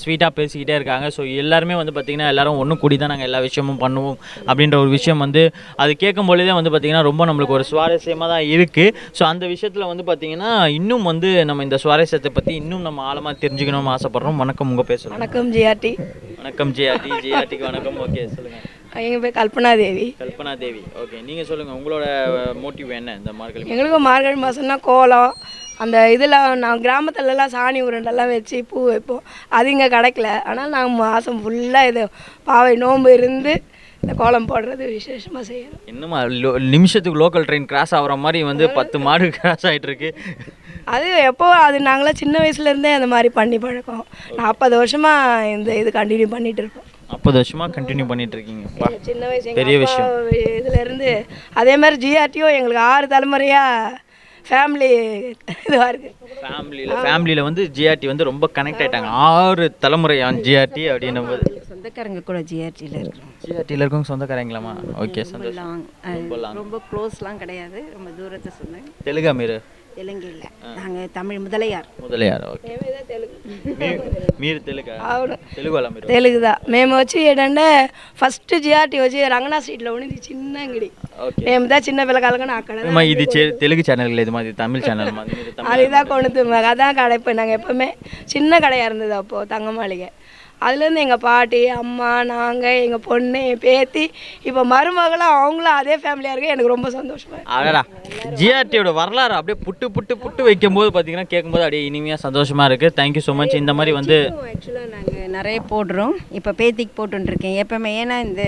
ஸ்வீட்டாக பேசிக்கிட்டே இருக்காங்க. ஸோ எல்லாருமே வந்து பார்த்திங்கன்னா எல்லோரும் ஒன்று கூடி தான் நாங்கள் எல்லா விஷயமும் பண்ணுவோம் அப்படின்ற ஒரு விஷயம் வந்து அது கேட்கும் பொழுதே வந்து பார்த்திங்கன்னா ரொம்ப நம்மளுக்கு ஒரு சுவாரஸ்யமாக தான் இருக்குது. ஸோ அந்த விஷயத்தில் வந்து பார்த்திங்கன்னா இன்னும் வந்து நம்ம இந்த சுவாரஸ்யத்தை பற்றி இன்னும் நம்ம ஆழமாக தெரிஞ்சுக்கணும்னு ஆசைப்பட்றோம். வணக்கம், உங்கள் பேர் சொல்லுங்கள். வணக்கம் ஜிஆர்டி. வணக்கம் ஜிஆர்டி. ஜிஆர்டிக்கு வணக்கம். ஓகே சொல்லுங்கள். எங்கள் பேர் கல்பனா தேவி. கல்பனா தேவி. ஓகே, நீங்கள் சொல்லுங்கள், உங்களோட மோட்டிவ் என்ன இந்த மார்கழி? எங்களுக்கும் மார்கழி மாதம்னா கோலம், அந்த இதில் நான் கிராமத்துலலாம் சாணி உருண்டெல்லாம் வச்சு பூ வைப்போம். அது இங்கே கிடைக்கல. ஆனால் நாங்கள் மாதம் ஃபுல்லாக இது பாவை நோன்பு இருந்து இந்த கோலம் போடுறது விசேஷமாக செய்யணும். இன்னும் நிமிஷத்துக்கு லோக்கல் ட்ரெயின் கிராஸ் ஆகிற மாதிரி வந்து 10 மாடு கிராஸ் ஆகிட்டுருக்கு. அது எப்போ அது நாங்களாம் சின்ன வயசுலேருந்தே அந்த மாதிரி பண்ணி பழக்கம். 40 வருஷமாக இந்த இது கண்டினியூ பண்ணிகிட்டு இருக்கோம். 40 வருஷமாக கண்டினியூ பண்ணிட்டு இருக்கீங்க. சின்ன வயசு பெரிய விஷயம். இதுலேருந்து அதே மாதிரி ஜிஆர்டியும் எங்களுக்கு 6 தலைமுறையாக ஃபேமிலி இதுவாக இருக்குது. ஃபேமிலியில் வந்து ஜிஆர்டி வந்து ரொம்ப கனெக்ட் ஆகிட்டாங்க. 6 தலைமுறை ஜிஆர்டி அப்படின்னும் போது சொந்தக்காரங்க கூட ஜிஆர்டியில் இருக்கிறோம். ஜிஆர்டியில் இருக்கவங்க சொந்தக்காரங்களாமா? ஓகே, சந்தோஷம். ரொம்ப க்ளோஸ்லாம் கிடையாது, ரொம்ப தூரத்தை சொந்தம். தெலுங்கா மீர்? தெலுங்கு இல்லை, நாங்கள் தமிழ். முதலையார். ఓకే. మీరు తెలుగు వాళ్ళ మీరు? తెలుగు దా. మేము వచ్చి ఏంటంటే ఫస్ట్ జిఆర్టీ వచ్చి రంగనా స్ట్రీట్లో ఉండి చిన్న అంగడి. మేము దా చిన్న పిల్లకాయలుగా అక్కడ ఇది తెలుగు ఛానల్ లేదు, మాది தமிழ் சேனல். அதுதான் கொண்டு அதான் கடை. இப்போ நாங்கள் எப்போவுமே சின்ன கடையாக இருந்தது அப்போது தங்க மாளிகை. அதுலேருந்து எங்கள் பாட்டி, அம்மா, நாங்கள், எங்கள் பொண்ணு, என் பேத்தி, இப்போ மருமகளும் அவங்களும் அதே ஃபேமிலியாக இருக்கு. எனக்கு ரொம்ப சந்தோஷமாக. அடடா, ஜிஆர்டியோட வரலாறு அப்படியே புட்டு வைக்கும்போது பார்த்தீங்கன்னா கேட்கும்போது அப்படியே இனிமையாக சந்தோஷமாக இருக்குது. Thank you so much. இந்த மாதிரி வந்து ஆக்சுவலாக நாங்கள் நிறைய போடுறோம். இப்போ பேத்திக்கு போட்டுருக்கேன் எப்போவுமே. ஏன்னா இந்த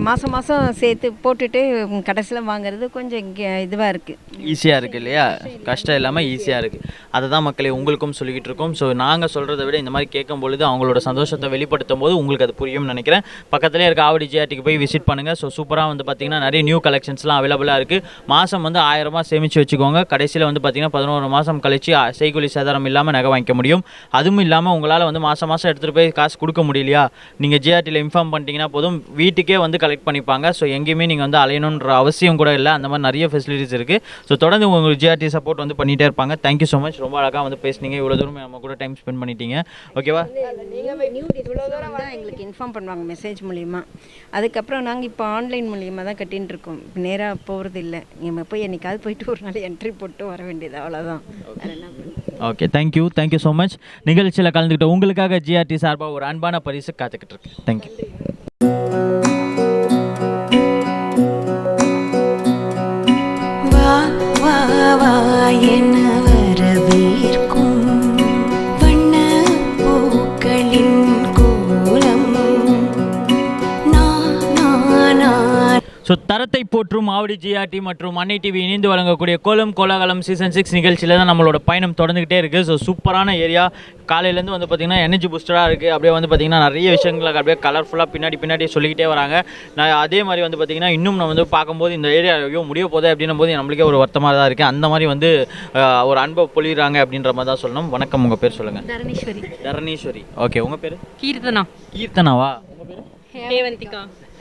மாதம் சேர்த்து போட்டுட்டு கடைசியில் வாங்குறது கொஞ்சம் இதுவாக இருக்குது, ஈஸியாக இருக்குது இல்லையா? கஷ்டம் இல்லாமல் ஈஸியாக இருக்குது. அதை தான் மக்களே உங்களுக்கும் சொல்லிக்கிட்டு இருக்கோம். ஸோ நாங்கள் சொல்கிறத விட இந்த மாதிரி கேட்கும் பொழுது அவங்களோட சந்தோஷத்தை வெளிப்படுத்தும் போது உங்களுக்கு அது புரியும்னு நினைக்கிறேன். பக்கத்துலேயே இருக்க ஆவடி ஜிஆர்டிக்கு போய் விசிட் பண்ணுங்கள். ஸோ சூப்பராக வந்து பார்த்திங்கன்னா நிறைய நியூ கலெக்ஷன்ஸ்லாம் அவைலபிளாக இருக்குது. மாதம் வந்து 1000 ரூபாய் சேமித்து வச்சுக்கோங்க. கடைசியில் வந்து பார்த்திங்கன்னா 11 மாதம் கழிச்சு செய்கூலி சேதாரம் இல்லாமல் நகை வாங்கிக்க முடியும். அதுவும் இல்லாமல் உங்களால் வந்து மாதம் எடுத்துகிட்டு போய் காசு கொடுக்க முடியலையா, நீங்கள் ஜிஆர்டியில் இன்ஃபார்ம் பண்ணிட்டீங்கன்னா போதும், வீட்டுக்கே வந்து கலெக்ட் பண்ணிப்பாங்க. ஸோ எங்கேயுமே நீங்கள் வந்து அலையணுன்ற அவசியம் கூட இல்லை. அந்த மாதிரி நிறைய ஃபெசிலிட்டிஸ் இருக்குது. ஸோ தொடர்ந்து உங்களுக்கு ஜிஆர்டி சப்போர்ட் வந்து பண்ணிகிட்டே இருப்பாங்க. Thank you so much. ரொம்ப அழகாக வந்து பேசுனீங்க. இவ்வளோ தூரம் நம்ம கூட டைம் ஸ்பெண்ட் பண்ணிட்டீங்க. ஓகேவா? எங்களுக்கு இன்ஃபார்ம் பண்ணுவாங்க மெசேஜ் மூலிமா. அதுக்கப்புறம் நாங்கள் இப்போ ஆன்லைன் மூலியமாக தான் கட்டின்னு இருக்கோம். நேராக போகிறது இல்லை. நம்ம போய் என்னைக்காவது போயிட்டு ஒரு நாள் என்ட்ரி போட்டு வர வேண்டியது, அவ்வளோதான். Okay, thank you so much. நிகழ்ச்சியில் கலந்துக்கிட்ட உங்களுக்காக ஜிஆர்டி சார்பாக ஒரு அன்பான பரிசு காத்துக்கிட்டு இருக்கு. தேங்க்யூ. என வரவேற்கும் வண்ண பூக்களின் கோலம் ஸோ தரத்தை போற்றும் ஆவடி ஜிஆர்டி மற்றும் அன்னை டிவி இணைந்து வழங்கக்கூடிய கோலம் கோலாகலம் சீசன் 6 நிகழ்ச்சியில் தான் நம்மளோட பயணம் தொடர்ந்துகிட்டே இருக்குது. ஸோ சூப்பரான ஏரியா, காலையிலேருந்து வந்து பார்த்திங்கன்னா எனர்ஜி பூஸ்டராக இருக்குது. அப்படியே வந்து பார்த்திங்கன்னா நிறைய விஷயங்களுக்கு அப்படியே கலர்ஃபுல்லாக பின்னாடி சொல்லிக்கிட்டே வராங்க. நான் அதே மாதிரி வந்து பார்த்திங்கன்னா இன்னும் நான் வந்து பார்க்கும்போது இந்த ஏரியா முடிய போதே அப்படின்னும் போது நம்மளுக்கே ஒரு வருத்தமாக தான் இருக்குது. அந்த மாதிரி வந்து ஒரு அன்பை பொழிகிறாங்க அப்படின்ற மாதிரி தான் சொல்லணும். வணக்கம், உங்கள் பேர் சொல்லுங்கள். தரணீஸ்வரி. ஓகே, உங்கள் பேர்? கீர்த்தனாவா? உங்கள் பேர்?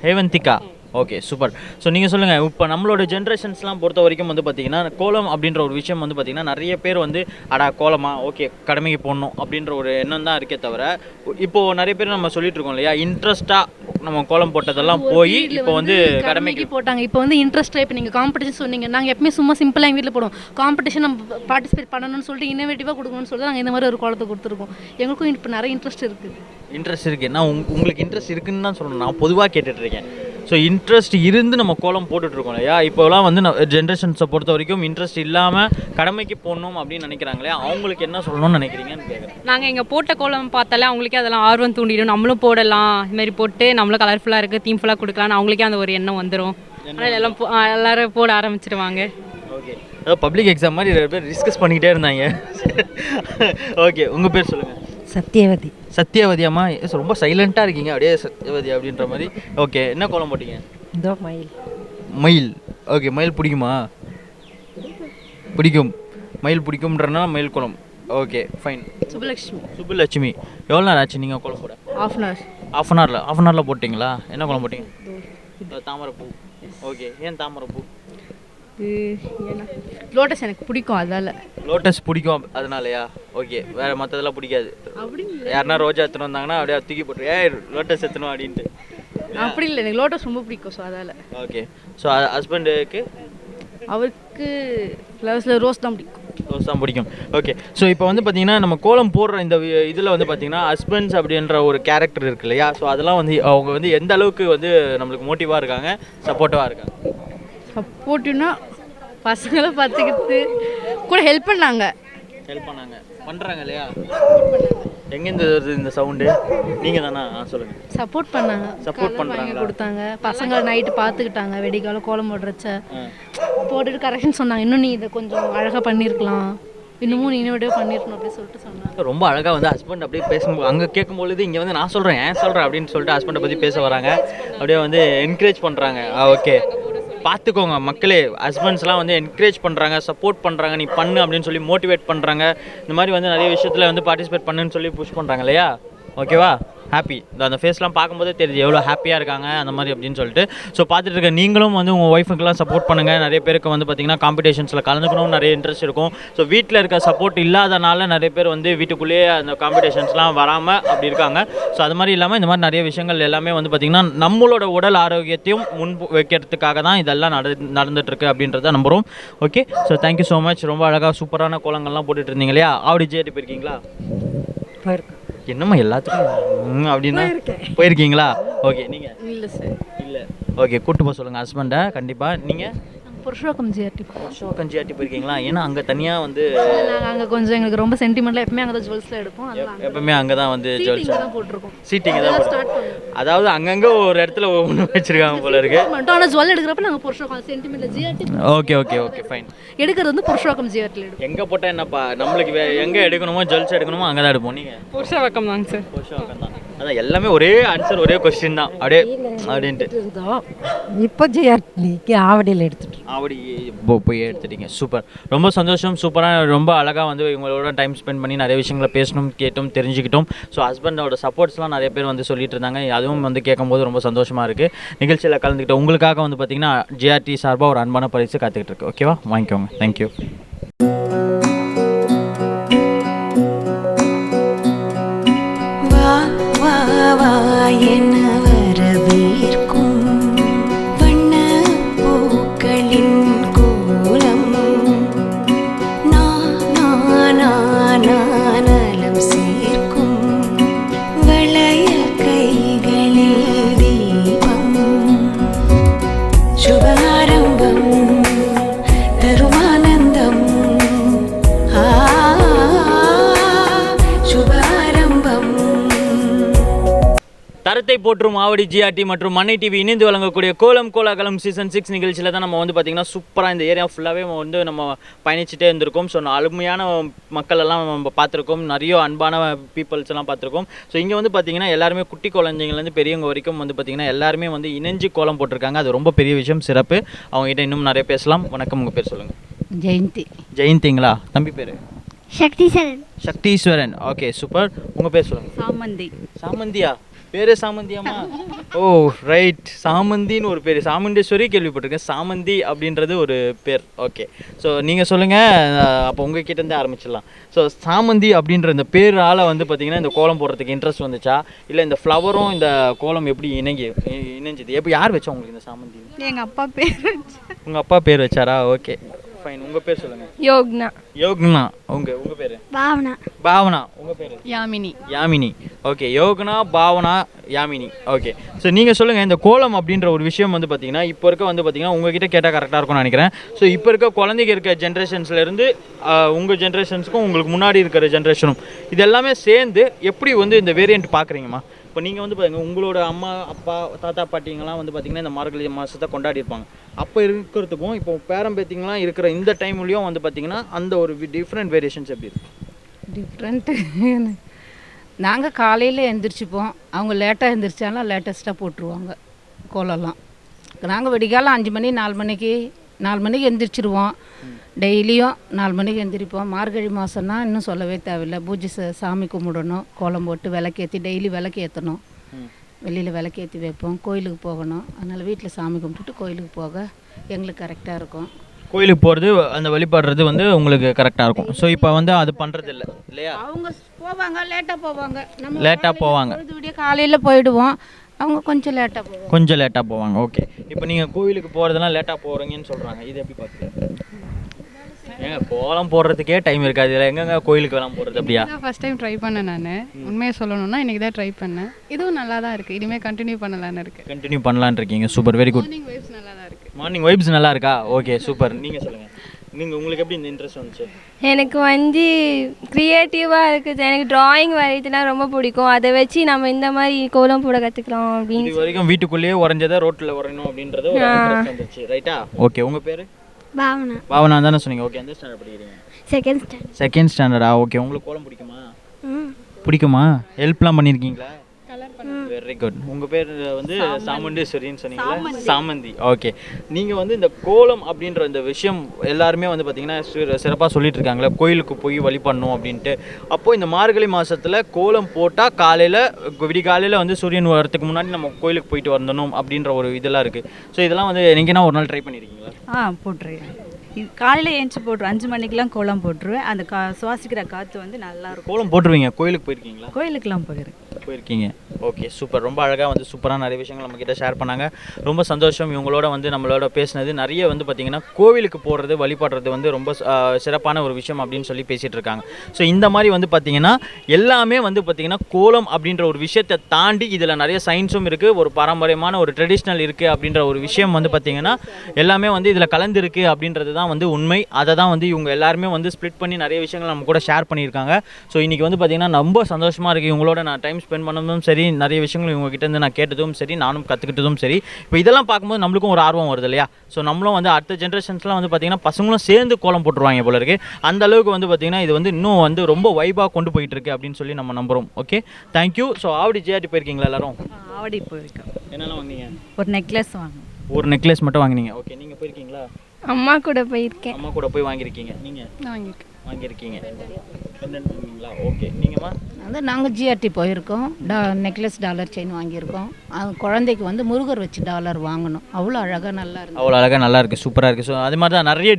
ஹேவந்திகா. Okay, super. ஸோ நீங்கள் சொல்லுங்கள், இப்போ நம்மளோட ஜென்ரேஷன்ஸ்லாம் பொறுத்த வரைக்கும் வந்து பார்த்திங்கன்னா கோலம் அப்படின்ற ஒரு விஷயம் வந்து பார்த்திங்கன்னா நிறைய பேர் வந்து கோலமா ஓகே கடமைக்கு போடணும் அப்படின்ற ஒரு எண்ணம் தான் இருக்கே தவிர, இப்போது நிறைய பேர் நம்ம சொல்லிட்டு இருக்கோம் இல்லையா, இன்ட்ரெஸ்ட்டாக நம்ம கோலம் போட்டதெல்லாம் போய் இப்போ வந்து கடமைக்கு போட்டாங்க. இப்போ வந்து இன்ட்ரெஸ்ட்டாக இப்போ நீங்கள் காம்படிஷன் சொன்னீங்க, நாங்கள் எப்பவுமே சும்மா சிம்பிளாக எங்கள் வீட்டில் போடுவோம். காம்படிஷன் நம்ம பார்ட்டிசிபேட் பண்ணணும்னு சொல்லிட்டு இன்னோவேட்டிவாக கொடுக்கணும்னு சொல்லிட்டு நாங்கள் இந்த மாதிரி ஒரு கோலத்தை கொடுத்துருக்கோம். எங்களுக்கும் இப்போ நிறைய இன்ட்ரெஸ்ட் இருக்குது. நான் உங்களுக்கு இன்ட்ரெஸ்ட் இருக்குன்னு தான் சொல்லணும், நான் பொதுவாக கேட்டுட்ருக்கேன். ஸோ இன்ட்ரெஸ்ட் இருந்து நம்ம கோலம் போட்டுட்ருக்கோம் இல்லையா, இப்போலாம் வந்து ஜென்ரேஷன்ஸை பொறுத்த வரைக்கும் இன்ட்ரெஸ்ட் இல்லாமல் கடமைக்கு போடணும் அப்படின்னு நினைக்கிறாங்களே, அவங்களுக்கு என்ன சொல்லணும்னு நினைக்கிறீங்கன்னு கேட்குறேன். நாங்கள் எங்கள் போட்ட கோலம் பார்த்தாலே அவங்களுக்கே அதெல்லாம் ஆர்வம் தூண்டிடும். நம்மளும் போடலாம், இதுமாரி போட்டு நம்மளும் கலர்ஃபுல்லாக இருக்குது, தீம்ஃபுல்லாக கொடுக்கலான்னு அவங்களுக்கே அந்த ஒரு எண்ணம் வந்துடும். அதனால் எல்லோரும் போட ஆரம்பிச்சிடுவாங்க. ஓகே, அதாவது பப்ளிக் எக்ஸாம் மாதிரி நிறைய பேர் டிஸ்கஸ் பண்ணிக்கிட்டே இருந்தாங்க. ஓகே, உங்கள் பேர் சொல்லுங்கள். சத்யவதியாம்மா. ரொம்ப சைலண்ட்டாக இருக்கீங்க, அப்படியே சத்யவதி அப்படின்ற மாதிரி. ஓகே, என்ன கோலம் போட்டீங்க? மயில். ஓகே, மயில் பிடிக்குமா? பிடிக்கும். மயில் பிடிக்கும்ன்றனா மயில் கோலம். Okay, fine. சுப்புலட்சுமி. எவ்வளோ நேரம் ஆச்சு நீங்கள் கோலம் போட? half அன் ஹவரில் போட்டிங்களா? என்ன கோலம் போட்டிங்க? தாமரைப்பூ. ஓகே, ஏன் தாமரைப்பூ? லோட்டஸ் எனக்கு பிடிக்கும், அதால். லோட்டஸ் பிடிக்கும் அதனாலயா? ஓகே, வேறு மற்றதெல்லாம் பிடிக்காது? யாருன்னா ரோஜா எடுத்துன்னு வந்தாங்கன்னா அப்படியே தூக்கி போட்டு லோட்டஸ் எடுத்துணும் அப்படின்ட்டு? அப்படி இல்லை, எனக்கு லோட்டஸ் ரொம்ப பிடிக்கும், ஸோ அதால். ஓகே, ஸோ ஹஸ்பண்டுக்கு? அவருக்கு ஃப்ளவர்ஸில் ரோஸ் தான் பிடிக்கும். ஓகே, ஸோ இப்போ வந்து பார்த்தீங்கன்னா நம்ம கோலம் போடுற இந்த இதில் வந்து பார்த்தீங்கன்னா ஹஸ்பண்ட்ஸ் அப்படின்ற ஒரு கேரக்டர் இருக்கு இல்லையா, ஸோ அதெல்லாம் வந்து அவங்க வந்து எந்த அளவுக்கு வந்து நம்மளுக்கு மோட்டிவாக இருக்காங்க, சப்போர்ட்டிவாக இருக்காங்க? சப்போர்ட்டிவ்னா பசங்களை பார்த்துக்கிட்டு கூட ஹெல்ப் பண்ணாங்க. பண்ணுறாங்க இல்லையா? எங்கேருந்து வருது இந்த சவுண்டு? நீங்கள் தானா? சொல்லுங்கள். சப்போர்ட் பண்ணுறாங்க, கொடுத்தாங்க. பசங்களை நைட்டு பார்த்துக்கிட்டாங்க, வெடிக்காலம் கோலம் போடுறச்ச போட்டுட்டு கரெக்ஷன் சொன்னாங்க. இன்னும் நீ இதை கொஞ்சம் அழகாக பண்ணியிருக்கலாம், இன்னமும் நீ இன்னோட பண்ணியிருக்கணும் அப்படின்னு சொல்லிட்டு சொன்னாங்க. ரொம்ப அழகாக வந்து ஹஸ்பண்ட் அப்படியே பேசும்போது அங்கே கேட்கும்பொழுது இங்கே வந்து நான் சொல்கிறேன் அப்படின்னு சொல்லிட்டு ஹஸ்பண்டை பற்றி பேச வராங்க, அப்படியே வந்து என்கரேஜ் பண்ணுறாங்க. ஓகே, பார்த்துக்கோங்க மக்களே, ஹஸ்பண்ட்ஸ்லாம் வந்து என்கரேஜ் பண்ணுறாங்க, சப்போர்ட் பண்ணுறாங்க, நீ பண்ணு அப்படின்னு சொல்லி மோட்டிவேட் பண்ணுறாங்க. இந்த மாதிரி வந்து நிறைய விஷயத்தில் வந்து பார்ட்டிசிபேட் பண்ணுன்னு சொல்லி புஷ் பண்ணுறாங்க இல்லையா? ஓகேவா? ஹாப்பி. அந்த ஃபேஸ்லாம் பார்க்கும்போதே தெரியுது எவ்வளோ ஹாப்பியாக இருக்காங்க அந்த மாதிரி அப்படின்னு சொல்லிட்டு. ஸோ பார்த்துட்டு இருக்க நீங்களும் வந்து உங்கள் ஒய்ஃபுக்கெல்லாம் சப்போர்ட் பண்ணுங்கள். நிறைய பேருக்கு வந்து பார்த்திங்கன்னா காம்படிஷன்ஸில் கலந்துக்கணும்னு நிறைய இன்ட்ரெஸ்ட் இருக்கும். ஸோ வீட்டில் இருக்க சப்போர்ட் இல்லாதனால நிறைய பேர் வந்து வீட்டுக்குள்ளேயே அந்த காம்படிஷன்ஸ்லாம் வராமல் அப்படி இருக்காங்க. ஸோ அது மாதிரி இல்லாமல் இந்த மாதிரி நிறைய விஷயங்கள் எல்லாமே வந்து பார்த்திங்கன்னா நம்மளோட உடல் ஆரோக்கியத்தையும் முன் வைக்கிறதுக்காக தான் இதெல்லாம் நடந்துட்டுருக்கு அப்படின்றத நம்புகிறோம். Okay, so thank you so much. ரொம்ப அழகாக சூப்பரான கோலங்கள்லாம் போட்டுட்டு இருந்தீங்க இல்லையா? ஆவடி ஜிஆர்டி போயிருக்கீங்களா? என்னம்மா எல்லாத்துக்கும் அப்படின்னா போயிருக்கீங்களா? ஓகே, நீங்கள்? இல்லை சார். இல்லை. ஓகே, கூட்டு போக சொல்லுங்கள் ஹஸ்பண்டை கண்டிப்பாக. நீங்கள்? புருஷோக்கம் ஜிஆர்டி போயிருக்கீங்களா? ஏன்னா அங்கே தனியாக வந்து நாங்கள் அங்கே கொஞ்சம் எங்களுக்கு ரொம்ப சென்டிமெண்ட்டாக எப்பவுமே அங்கே தான் ஜுவல்ஸில் எடுப்போம். எப்பவுமே அங்கே தான் வந்து ஜுவல்ஸ் போட்டிருக்கோம். சீட்டிங் தான் அதாவது அங்கங்கே ஒரு இடத்துல ஒன்று வச்சுருக்காங்க போல இருக்கு. ஆனால் ஜுவல் எடுக்கிறப்ப நாங்கள் புருஷோக்கம் சென்டிமெண்ட்டில் ஜிஆர்டி. Okay fine. எடுக்கிறது வந்து புருஷோக்கம் ஜிஆர்டியில் எடுப்போம். எங்கே போட்டால் என்னப்பா, நம்மளுக்கு எங்கே எடுக்கணுமோ ஜுவல்ஸ் எடுக்கணுமோ அங்கே தான் எடுப்போம். நீங்கள்? புருஷோக்கம் தாங்க சார். புருஷோக்கம் தான். அதான் எல்லாமே ஒரே ஆன்சர், ஒரே கொஸ்டின் தான் அப்படின்ட்டு. இப்போ ஜிஆர்டிக்கு ஆவடியில் ஆவடி போய் எடுத்துட்டீங்க. சூப்பர், ரொம்ப சந்தோஷம். சூப்பராக ரொம்ப அழகாக வந்து இவங்களோட டைம் ஸ்பெண்ட் பண்ணி நிறைய விஷயங்களை பேசணும், கேட்டோம், தெரிஞ்சுக்கிட்டோம். ஸோ ஹஸ்பண்டோட சப்போர்ட்ஸ்லாம் நிறைய பேர் வந்து சொல்லிட்டு இருந்தாங்க, அதுவும் வந்து கேட்கும்போது ரொம்ப சந்தோஷமாக இருக்குது. நிகழ்ச்சியில் கலந்துக்கிட்ட உங்களுக்காக வந்து பார்த்திங்கன்னா ஜிஆர்டி சார்பாக ஒரு அன்பான பரிசு காத்துக்கிட்டு இருக்கு. ஓகேவா? வாங்கிக்கோங்க. தேங்க்யூ. என வரவேற்கும் வண்ண பூக்களின் கோலம் நானம் சேர்க்கும் வளையல் கைகளில் தீபம் சுபாரம்பம் தருமானந்தம் தரத்தை போற்றும் ஆவடி ஜிஆர்டி மற்றும் மன்னை டிவி இணைந்து வழங்கக்கூடிய கோலம் கோலாகலம் சீசன் 6 நிகழ்ச்சியில் தான் நம்ம வந்து பார்த்திங்கன்னா சூப்பராக இந்த ஏரியா ஃபுல்லாகவே வந்து நம்ம பயணிச்சுட்டே இருந்திருக்கோம். ஸோ அருமையான மக்கள் எல்லாம் நம்ம பார்த்துருக்கோம், நிறைய அன்பான பீப்புள்ஸ் எல்லாம் பார்த்துருக்கோம். ஸோ இங்கே வந்து பார்த்திங்கன்னா எல்லாருமே குட்டி குழந்தைங்கலேருந்து பெரியவங்க வரைக்கும் வந்து பார்த்திங்கன்னா எல்லாருமே வந்து இணைஞ்சு கோலம் போட்டிருக்காங்க. அது ரொம்ப பெரிய விஷயம், சிறப்பு. அவங்ககிட்ட இன்னும் நிறைய பேசலாம். வணக்கம், உங்கள் பேர் சொல்லுங்கள். ஜெயந்தி. ஜெயந்திங்களா? தம்பி பேர் சக்தீஸ்வரன். சக்தீஸ்வரன். Okay, super. உங்கள் பேர் சொல்லுங்கள். சாமந்தி. சாமந்தியா? பேரே சாமந்தியாமா? ஓ ரைட், சாமந்தின்னு ஒரு பேர். சாமுண்டேஸ்வரி கேள்விப்பட்டிருக்கேன், சாமந்தி அப்படின்றது ஒரு பேர். ஓகே, ஸோ நீங்கள் சொல்லுங்கள். அப்போ உங்கள் கிட்டேருந்தே ஆரம்பிச்சிடலாம். ஸோ சாமந்தி அப்படின்ற இந்த பேரால் வந்து பார்த்திங்கன்னா இந்த கோலம் போடுறதுக்கு இன்ட்ரெஸ்ட் வந்துச்சா, இல்லை இந்த ஃப்ளவரும் இந்த கோலம் எப்படி இணைஞ்சது? எப்போ யார் வச்சா உங்களுக்கு இந்த சாமந்தி? எங்கள் அப்பா பேர். உங்கள் அப்பா பேர் வச்சாரா? Okay fine. உங்கள் பேர் சொல்லுங்கள். யோக்னா. யோக்னா. உங்கள் பேர்? பாவனா. பாவனா. உங்கள் பேர்? Yamini. Yamini. Okay, Yogana, Bhavana, Yamini. Okay, so நீங்கள் சொல்லுங்கள். இந்த கோலம் அப்படின்ற ஒரு விஷயம் வந்து பார்த்திங்கன்னா இப்போ இருக்க வந்து பார்த்திங்கன்னா உங்ககிட்ட கேட்டால் கரெக்டாக இருக்கும்னு நினைக்கிறேன். ஸோ இப்போ இருக்க குழந்தைங்க இருக்க ஜென்ரேஷன்ஸ்லேருந்து உங்கள் ஜென்ரேஷன்ஸுக்கும் உங்களுக்கு முன்னாடி இருக்கிற ஜென்ரேஷனும் இது எல்லாமே சேர்ந்து எப்படி வந்து இந்த வேரியண்ட் பார்க்குறீங்கம்மா? இப்போ நீங்கள் வந்து பாருங்கள், உங்களோட அம்மா அப்பா தாத்தா பாட்டிங்கெல்லாம் வந்து பார்த்திங்கன்னா இந்த மார்கழி மாதத்தை கொண்டாடிருப்பாங்க. அப்போ இருக்கிறதுக்கும் இப்போ பேரம்பேத்திங்கெலாம் இருக்கிற இந்த டைம்லேயும் வந்து பார்த்திங்கன்னா அந்த ஒரு டிஃப்ரெண்ட் வேரியேஷன்ஸ் எப்படி இருக்குது? டிஃப்ரெண்ட்டு. நாங்கள் காலையில் எழுந்திரிச்சிப்போம், அவங்க லேட்டாக எழுந்திரிச்சாலும் லேட்டஸ்ட்டாக போட்டுருவாங்க கோலம்லாம். நாங்கள் விடிகாலம் 5 மணி 4 மணிக்கு எழுந்திரிச்சிருவோம். டெய்லியும் 4 மணிக்கு எழுந்திரிப்போம். மார்கழி மாதம்னா இன்னும் சொல்லவே தேவையில்லை. பூஜை சாமி கும்பிடணும், கோலம் போட்டு விளக்கேற்றி டெய்லி விளக்கு ஏற்றணும். வெளியில் விளக்கேற்றி வைப்போம். கோயிலுக்கு போகணும், அதனால் வீட்டில் சாமி கும்பிட்டுட்டு கோயிலுக்கு போக எங்களுக்கு கரெக்டாக இருக்கும். கோயிலுக்கு போகிறது அந்த வழிபாடுறது வந்து உங்களுக்கு கரெக்டாக இருக்கும். ஸோ இப்போ வந்து அது பண்ணுறது இல்லை இல்லையா? அவங்க போவாங்க, லேட்டாக போவாங்க. நம்ம லேட்டாக போவாங்க. விடிய காலையில் போயிடுவோம், அவங்க கொஞ்சம் லேட்டாக போவாங்க. ஓகே, இப்போ நீங்கள் கோயிலுக்கு போகிறதெல்லாம் லேட்டாக போகிறீங்கன்னு சொல்கிறாங்க. இது எப்படி பார்க்குறீங்க? ஏங்க கோலம் போடுறதுக்கே டைம் இருக்காது, இதில் எங்கெங்க கோயிலுக்கு எல்லாம் போகிறது? அப்படியா? ஃபர்ஸ்ட் டைம் ட்ரை பண்ணேன் நான். உண்மையை சொல்லணும்னா இன்றைக்கி தான் ட்ரை பண்ணேன். இதுவும் நல்லா தான் இருக்குது. இனிமேல் கண்டினியூ பண்ணலான்னு இருக்குது. கண்டினியூ பண்ணலான்னு இருக்கீங்க. Super, very good. Morning vibes நல்லா தான் இருக்குது. மார்னிங் வைப்ஸ் நல்லா இருக்கா? Okay, super. நீங்கள் சொல்லுங்கள், உங்களுக்கு எப்படி இந்த இன்ட்ரெஸ்ட் வந்துச்சு? எனக்கு வந்து க்ரியேட்டிவாக இருக்குது. எனக்கு ட்ராயிங் வரையதுனா ரொம்ப பிடிக்கும். அதை வச்சு நம்ம இந்த மாதிரி கோலம் போட கற்றுக்கலாம் அப்படின்னு. இது வரைக்கும் வீட்டுக்குள்ளேயே உறைஞ்சதை ரோட்டில் உரையணும் அப்படின்றது ஒரு இன்ட்ரெஸ்ட் வந்துச்சு, ரைட்டா? ஓகே, உங்கள் பேர்? பாவனா. பாவனா தானே சொன்னீங்க. ஓகே, எந்த ஸ்டாண்டர்ட் படிக்கிறீங்க? செகண்ட் ஸ்டாண்டர்டா? ஓகே, உங்களுக்கு கோலம் பிடிக்குமா? ஹெல்ப்லாம் பண்ணியிருக்கீங்களா? Very good. உங்கள் பேர் வந்து சாமுண்டேஸ்வரின்னு சொன்னீங்களா? சாமந்தி. ஓகே, நீங்கள் வந்து இந்த கோலம் அப்படின்ற இந்த விஷயம் எல்லாருமே வந்து பார்த்திங்கன்னா சிறப்பாக சொல்லிட்டு இருக்காங்களே, கோயிலுக்கு போய் வழிபடணும் அப்படின்ட்டு. அப்போது இந்த மார்கழி மாதத்தில் கோலம் போட்டால் விடிகாலையில் வந்து சூரியன் வரத்துக்கு முன்னாடி நம்ம கோயிலுக்கு போயிட்டு வரணும் அப்படின்ற ஒரு இதெல்லாம் இருக்குது. ஸோ இதெல்லாம் வந்து நீங்கன்னா ஒரு நாள் ட்ரை பண்ணியிருக்கீங்களா? போட்டுருவேன். காலையில் ஏஞ்சி போட்டுருவேன். 5 மணிக்கெலாம் கோலம் போட்டுருவேன். அந்த சுவாசிக்கிற காற்று வந்து நல்லாயிருக்கும். கோலம் போட்டுருவீங்க? கோயிலுக்கு போயிருக்கீங்களா? கோயிலுக்கெலாம் போயிருக்கீங்க. Okay, super. ரொம்ப அழகாக வந்து சூப்பரான நிறைய விஷயங்கள் நம்மக்கிட்ட ஷேர் பண்ணாங்க. ரொம்ப சந்தோஷம். இவங்களோட வந்து நம்மளோட பேசினது. நிறைய வந்து பார்த்திங்கன்னா கோவிலுக்கு போகிறது வழிபடுறது வந்து ரொம்ப சிறப்பான ஒரு விஷயம் அப்படின்னு சொல்லி பேசிகிட்டு இருக்காங்க. ஸோ இந்த மாதிரி வந்து பார்த்திங்கன்னா எல்லாமே வந்து பார்த்திங்கன்னா கோலம் அப்படின்ற ஒரு விஷயத்தை தாண்டி இதில் நிறைய சயின்ஸும் இருக்குது, ஒரு பாரம்பரியமான ஒரு ட்ரெடிஷ்னல் இருக்குது அப்படின்ற ஒரு விஷயம் வந்து பார்த்திங்கன்னா எல்லாமே வந்து இதில் கலந்துருக்கு அப்படின்றது தான் வந்து உண்மை. அதை தான் வந்து இவங்க எல்லாருமே வந்து ஸ்ப்ளிட் பண்ணி நிறைய விஷயங்கள் நம்ம கூட ஷேர் பண்ணியிருக்காங்க. ஸோ இன்றைக்கி வந்து பார்த்திங்கன்னா ரொம்ப சந்தோஷமாக இருக்குது. இவங்களோட நான் டைம் ஸ்பெண்ட் பண்ணதும் சரி, நிறைய விஷயங்கள் இவங்ககிட்ட இருந்து நான் கேட்டதும் சரி, நானும் கற்றுக்கிட்டதும் சரி. இப்போ இதெல்லாம் பார்க்கும்போது நம்மளுக்கும் ஒரு ஆர்வம் வருது இல்லையா? ஸோ நம்மளும் வந்து அடுத்த ஜென்ரேஷன்ஸ்லாம் வந்து பார்த்திங்கன்னா பசங்களும் சேர்ந்து கோலம் போட்டுருவாங்க போல இருக்குது. அந்த அளவுக்கு வந்து பார்த்திங்கன்னா இது வந்து இன்னும் வந்து ரொம்ப வைபாக கொண்டு போயிட்டு இருக்கு அப்படின்னு சொல்லி நம்ம நம்புகிறோம். Okay, thank you. So Avadi GRT போயிருக்கீங்களா எல்லாரும்? ஆவடி போயிருக்கோம். என்னெல்லாம் வாங்கினீங்க? ஒரு நெக்லஸ் வாங்கினோம். ஒரு நெக்லஸ் மட்டும் வாங்கினீங்க? ஓகே, நீங்கள் போயிருக்கீங்களா? அம்மா கூட போயிருக்கேன். அம்மா கூட போய் வாங்கியிருக்கீங்க. நீங்கள் வாங்கியிருக்கீங்க? வாங்கிங்களா? ஓகே, நீங்கம்மா? நாங்கள் ஜிஆர்டி போயிருக்கோம். நெக்லஸ் டாலர் செயின் வாங்கியிருக்கோம். அது குழந்தைக்கு வந்து முருகர் வச்சு டாலர் வாங்கணும். அவ்வளோ அழகாக நல்லா இருக்குது. அவ்வளோ அழகாக நல்லா இருக்குது, சூப்பராக இருக்குது. ஸோ அது மாதிரி தான் நிறைய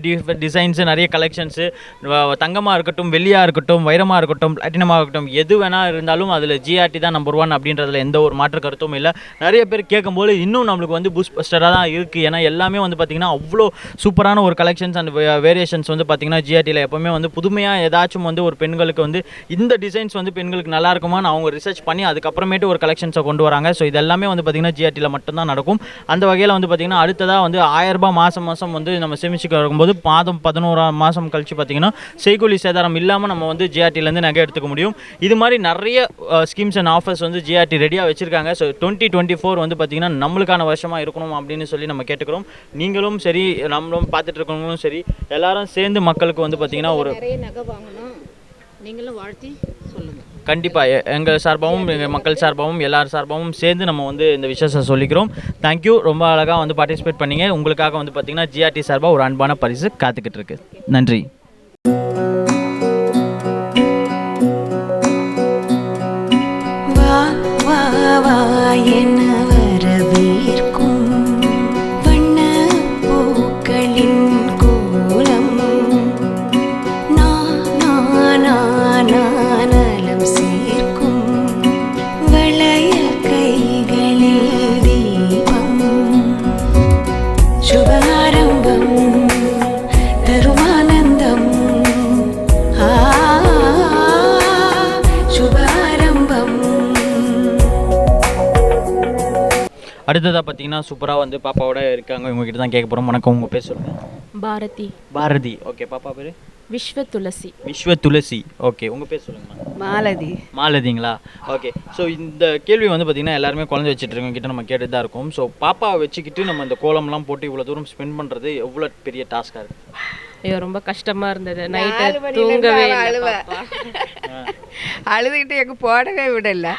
டிசைன்ஸு, நிறைய கலெக்ஷன்ஸு, தங்கமாக இருக்கட்டும், வெள்ளியாக இருக்கட்டும், வைரமாக இருக்கட்டும், பிளாட்டினமாக இருக்கட்டும், எது வேணால் இருந்தாலும் அதில் ஜிஆர்டி தான் நம்பர் 1 அப்படின்றதுல எந்த ஒரு மாற்று கருத்தும் இல்லை. நிறைய பேர் கேட்கும்போது இன்னும் நம்மளுக்கு வந்து பூஸ்ட் பஸ்டராக தான் இருக்குது. ஏன்னா எல்லாமே வந்து பார்த்திங்கன்னா அவ்வளோ சூப்பரான ஒரு கலெக்ஷன்ஸ் அண்ட் வேரியேஷன்ஸ் வந்து பார்த்திங்கன்னா ஜிஆர்டியில் எப்போவுமே வந்து புதுமையாக ஏதாச்சும் வந்து ஒரு பெண்களுக்கு வந்து இந்த டிசைன்ஸ் வந்து பெண்களுக்கு நல்லா இருக்குமான்னு அவங்க ரிசர்ச் பண்ணி அதுக்கப்புறமேட்டு ஒரு கலெக்ஷன்ஸை கொண்டு வராங்க. ஸோ இதெல்லாமே வந்து பார்த்திங்கன்னா ஜிஆர்டியில் மட்டும்தான் நடக்கும். அந்த வகையில் வந்து பார்த்திங்கன்னா அடுத்ததாக வந்து 1000 ரூபாய் மாதம் வந்து நம்ம சேமிச்சுக்க வரும்போது மாதம் 11ஆம் மாதம் கழிச்சு பார்த்திங்கன்னா செய்கூலி சேதாரம் இல்லாமல் நம்ம வந்து ஜிஆர்டிலேருந்து நகை எடுத்துக்க முடியும். இது மாதிரி நிறைய ஸ்கீம்ஸ் அண்ட் ஆஃபர்ஸ் வந்து ஜிஆர்டி ரெடியாக வச்சுருக்காங்க. ஸோ 2024 வந்து பார்த்திங்கன்னா நம்மளுக்கான வருஷமாக இருக்கணும் அப்படின்னு சொல்லி நம்ம கேட்டுக்கிறோம். நீங்களும் சரி, நம்மளும் பார்த்துட்டு இருக்கவங்களும் சரி, எல்லாரும் சேர்ந்து மக்களுக்கு வந்து பார்த்திங்கன்னா ஒரு நிறைய நகை வாங்கணும். நீங்களும் வாழ்த்தி சொல்லுங்கள். கண்டிப்பாக எங்கள் சார்பாகவும் எங்கள் மக்கள் சார்பாகவும் எல்லார் சார்பாகவும் சேர்ந்து நம்ம வந்து இந்த விஷயத்தை சொல்லிக்கிறோம். தேங்க்யூ. ரொம்ப அழகாக வந்து பார்ட்டிசிபேட் பண்ணிங்க. உங்களுக்காக வந்து பார்த்திங்கன்னா ஜிஆர்டி சார்பாக ஒரு அன்பான பரிசு காத்துக்கிட்டு இருக்கு. நன்றி. என வரவேற்கும் வண்ண பூக்களின் கோலம் நலம் சேர்க்கும் வளையல் கைகளில் தீபம் சுபாரம்பம் தருமானந்தம் சுபாரம்பம். அடுத்ததாக பார்த்தீங்கன்னா சூப்பராக வந்து பாப்பாவோட இருக்காங்க. இவங்ககிட்ட தான் கேட்க போகிறோம். வணக்கம், உங்கள் பேர் சொல்லுங்கள். பாரதி. பாரதி. ஓகே. பாப்பா பேர் விஸ்வ துளசி. விஸ்வ துளசி. ஓகே. உங்கள் பேர் சொல்லுங்கம்மா. மாலதி. மாலதிங்களா? ஓகே. ஸோ இந்த கேள்வி வந்து பார்த்திங்கன்னா எல்லாருமே குழந்தை வச்சுட்டு இருக்கவங்க கிட்ட நம்ம கேட்டு தான் இருக்கும். ஸோ பாப்பாவை வச்சுக்கிட்டு நம்ம இந்த கோலம்லாம் போட்டு இவ்வளோ தூரம் ஸ்பெண்ட் பண்ணுறது எவ்வளோ பெரிய டாஸ்காக இருக்குது? ஐயோ, ரொம்ப கஷ்டமாக இருந்தது. நைட்டு தூங்கவே இல்லை. அழுதுகிட்டு எங்கே போடவே விடலை.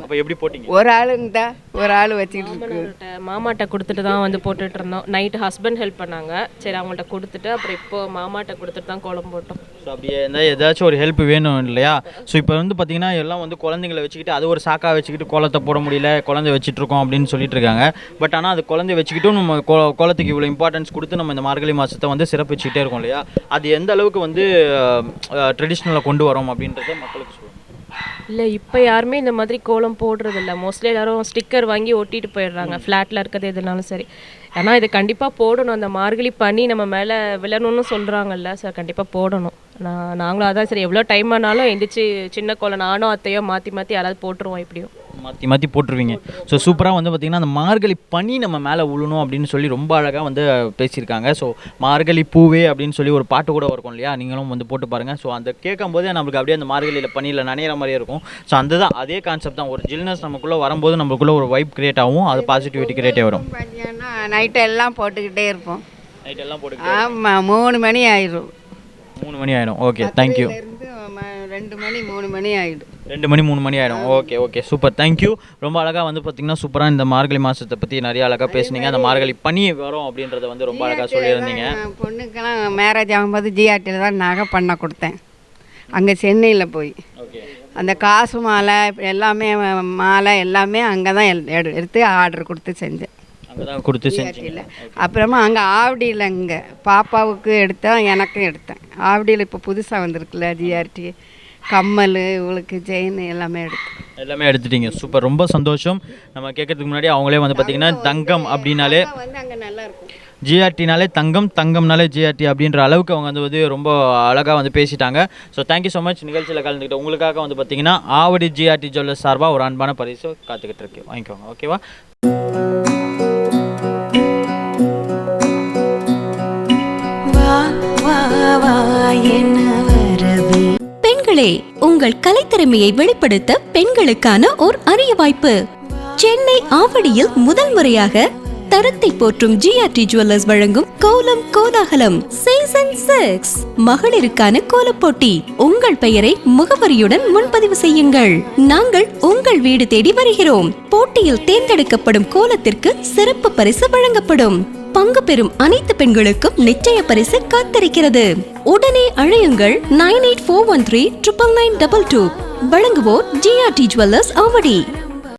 அப்போ எப்படி போட்டிங்க? ஒரு ஆளுங்க ஒரு ஆள் வச்சுக்கிட்டு மாமாட்ட கொடுத்துட்டு தான் வந்து போட்டுட்டு இருந்தோம். நைட்டு ஹஸ்பண்ட் ஹெல்ப் பண்ணாங்க. சரி, அவங்கள்ட்ட கொடுத்துட்டு அப்புறம் இப்போ மாமாட்ட கொடுத்துட்டு தான் கோலம் போட்டோம். ஸோ அப்படியே இருந்தால் ஏதாச்சும் ஒரு ஹெல்ப் வேணும் இல்லையா? ஸோ இப்போ வந்து பார்த்திங்கன்னா எல்லாம் வந்து குழந்தைங்களை வச்சுக்கிட்டு அது ஒரு சாக்காக வச்சுக்கிட்டு கோலத்தை போட முடியல, குழந்தை வச்சுட்டு இருக்கோம் அப்படின்னு சொல்லிட்டு இருக்காங்க. பட் ஆனால் அது குழந்தை வச்சுக்கிட்டும் நம்ம கோலத்துக்கு இவ்வளோ இம்பார்ட்டன்ஸ் கொடுத்து நம்ம இந்த மார்கழி மாதத்தை வந்து சிறப்பு வச்சுக்கிட்டே இருக்கோம் இல்லையா? அது எந்த அளவுக்கு வந்து ட்ரெடிஷ்னலாக கொண்டு வரோம் அப்படின்றத மக்களுக்கு சொல்லுவோம். இல்லை, இப்போ யாருமே இந்த மாதிரி கோலம் போடுறதில்ல. மோஸ்ட்லி எல்லாரும் ஸ்டிக்கர் வாங்கி ஒட்டிட்டு போயிடுறாங்க, ஃப்ளாட்டில் இருக்கிறது எதுனாலும் சரி. ஆனால் இது கண்டிப்பாக போடணும். அந்த மார்கழி பனி நம்ம மேலே விழணும்னு சொல்கிறாங்கல்ல சார், கண்டிப்பாக போடணும். நாங்களும் அதான் சரி, எவ்வளோ டைம் ஆனாலும் எந்திரிச்சு சின்ன கோலம் நானும் அத்தையோ மாற்றி மாற்றி யாராவது போட்டுருவோம். எப்படியும் மாற்றி போட்டுருவீங்க. ஸோ சூப்பராக வந்து பார்த்திங்கன்னா அந்த மார்கழி பனி நம்ம மேலே விழணும் அப்படின்னு சொல்லி ரொம்ப அழகாக வந்து பேசியிருக்காங்க. ஸோ மார்கழி பூவே அப்படின்னு சொல்லி ஒரு பாட்டு கூட இருக்கும் இல்லையா? நீங்களும் வந்து போட்டு பாருங்கள். ஸோ அந்த கேட்கும் போதே நம்மளுக்கு அப்படியே அந்த மார்கழியில் பனியில் நனையிற மாதிரியே இருக்கும். ஸோ அந்த தான் அதே கான்செப்ட் தான். ஒரு ஜில்னஸ் நமக்குள்ளே வரும்போது நம்மளுக்குள்ளே ஒரு வைப் கிரியேட் ஆகும். அது பாசிட்டிவிட்டி கிரியேட்டே வரும். நைட்டு எல்லாம் போட்டுக்கிட்டே இருப்போம். நைட் எல்லாம் போட்டு ஆமாம், 3 மணி ஆயிடும். 3 மணி ஆகிடும். Okay, thank you. 2 மணி 3 மணி ஆகிடும். 2 மணி 3 மணி ஆகிடும். Okay, super, thank you. ரொம்ப அழகாக வந்து பார்த்திங்கன்னா சூப்பராக இந்த மார்கழி மாதத்தை பற்றி நிறைய அழகாக பேசுனீங்க. அந்த மார்கழி பனி வரும் அப்படின்றத வந்து ரொம்ப அழகாக சொல்லியிருந்தீங்க. பொண்ணுக்கெல்லாம் மேரேஜ் ஆகும்போது ஜிஆர்டியில் தான் நகை பண்ண கொடுத்தேன். அங்கே சென்னையில் போய் அந்த காசு மாலை எல்லாமே மாலை எல்லாமே அங்கே தான் எடுத்து ஆர்டர் கொடுத்து செஞ்சேன். அப்புறமா அங்கே ஆவடியில் இங்கே பாப்பாவுக்கு எடுத்தேன், எனக்கும் எடுத்தேன். ஆவடியில் இப்போ புதுசாக வந்திருக்குல்ல ஜிஆர்டி, கம்மல், இவளுக்கு செயின் எல்லாமே எடுத்துட்டீங்க. சூப்பர், ரொம்ப சந்தோஷம். நம்ம கேட்கறதுக்கு முன்னாடி அவங்களே வந்து பார்த்தீங்கன்னா தங்கம் அப்படின்னாலே வந்து அங்கே நல்லா இருக்கும். ஜிஆர்டினாலே தங்கம்னாலே ஜிஆர்டி அப்படின்ற அளவுக்கு அவங்க வந்து ரொம்ப அழகாக வந்து பேசிட்டாங்க. So thank you so much. நிகழ்ச்சியில் கலந்துக்கிட்ட உங்களுக்காக வந்து பார்த்தீங்கன்னா ஆவடி ஜிஆர்டி ஜுவல்லர்ஸ் சார்பாக ஒரு அன்பான பரிசு காத்துக்கிட்டு இருக்கு. வாங்கிக்கோங்க. ஓகேவா? பெண்களே, உங்கள் கலைத்திறமையை வெளிப்படுத்த பெண்களுக்கான ஓர் அரிய வாய்ப்பு. சென்னை ஆவடியில் முதல் முறையாக தரத்தை போற்றும் ஜிஆர்டி ஜுவல்லர்ஸ் வழங்கும் கோலம் கோலாகலம் சீசன் 6 மகளிருக்கான கோலப்போட்டி. உங்கள் பெயரை முகவரியுடன் முன்பதிவு செய்யுங்கள். நாங்கள் உங்கள் வீடு தேடி வருகிறோம். போட்டியில் தேர்ந்தெடுக்கப்படும் கோலத்திற்கு சிறப்பு பரிசு வழங்கப்படும். பங்கு பெறும் அனைத்து பெண்களுக்கும் நிச்சய பரிசு காத்திருக்கிறது. உடனே அழையுங்கள் 9841399922. வழங்குவோர் ஜிஆர்டி ஜுவல்லர்ஸ் ஆவடி.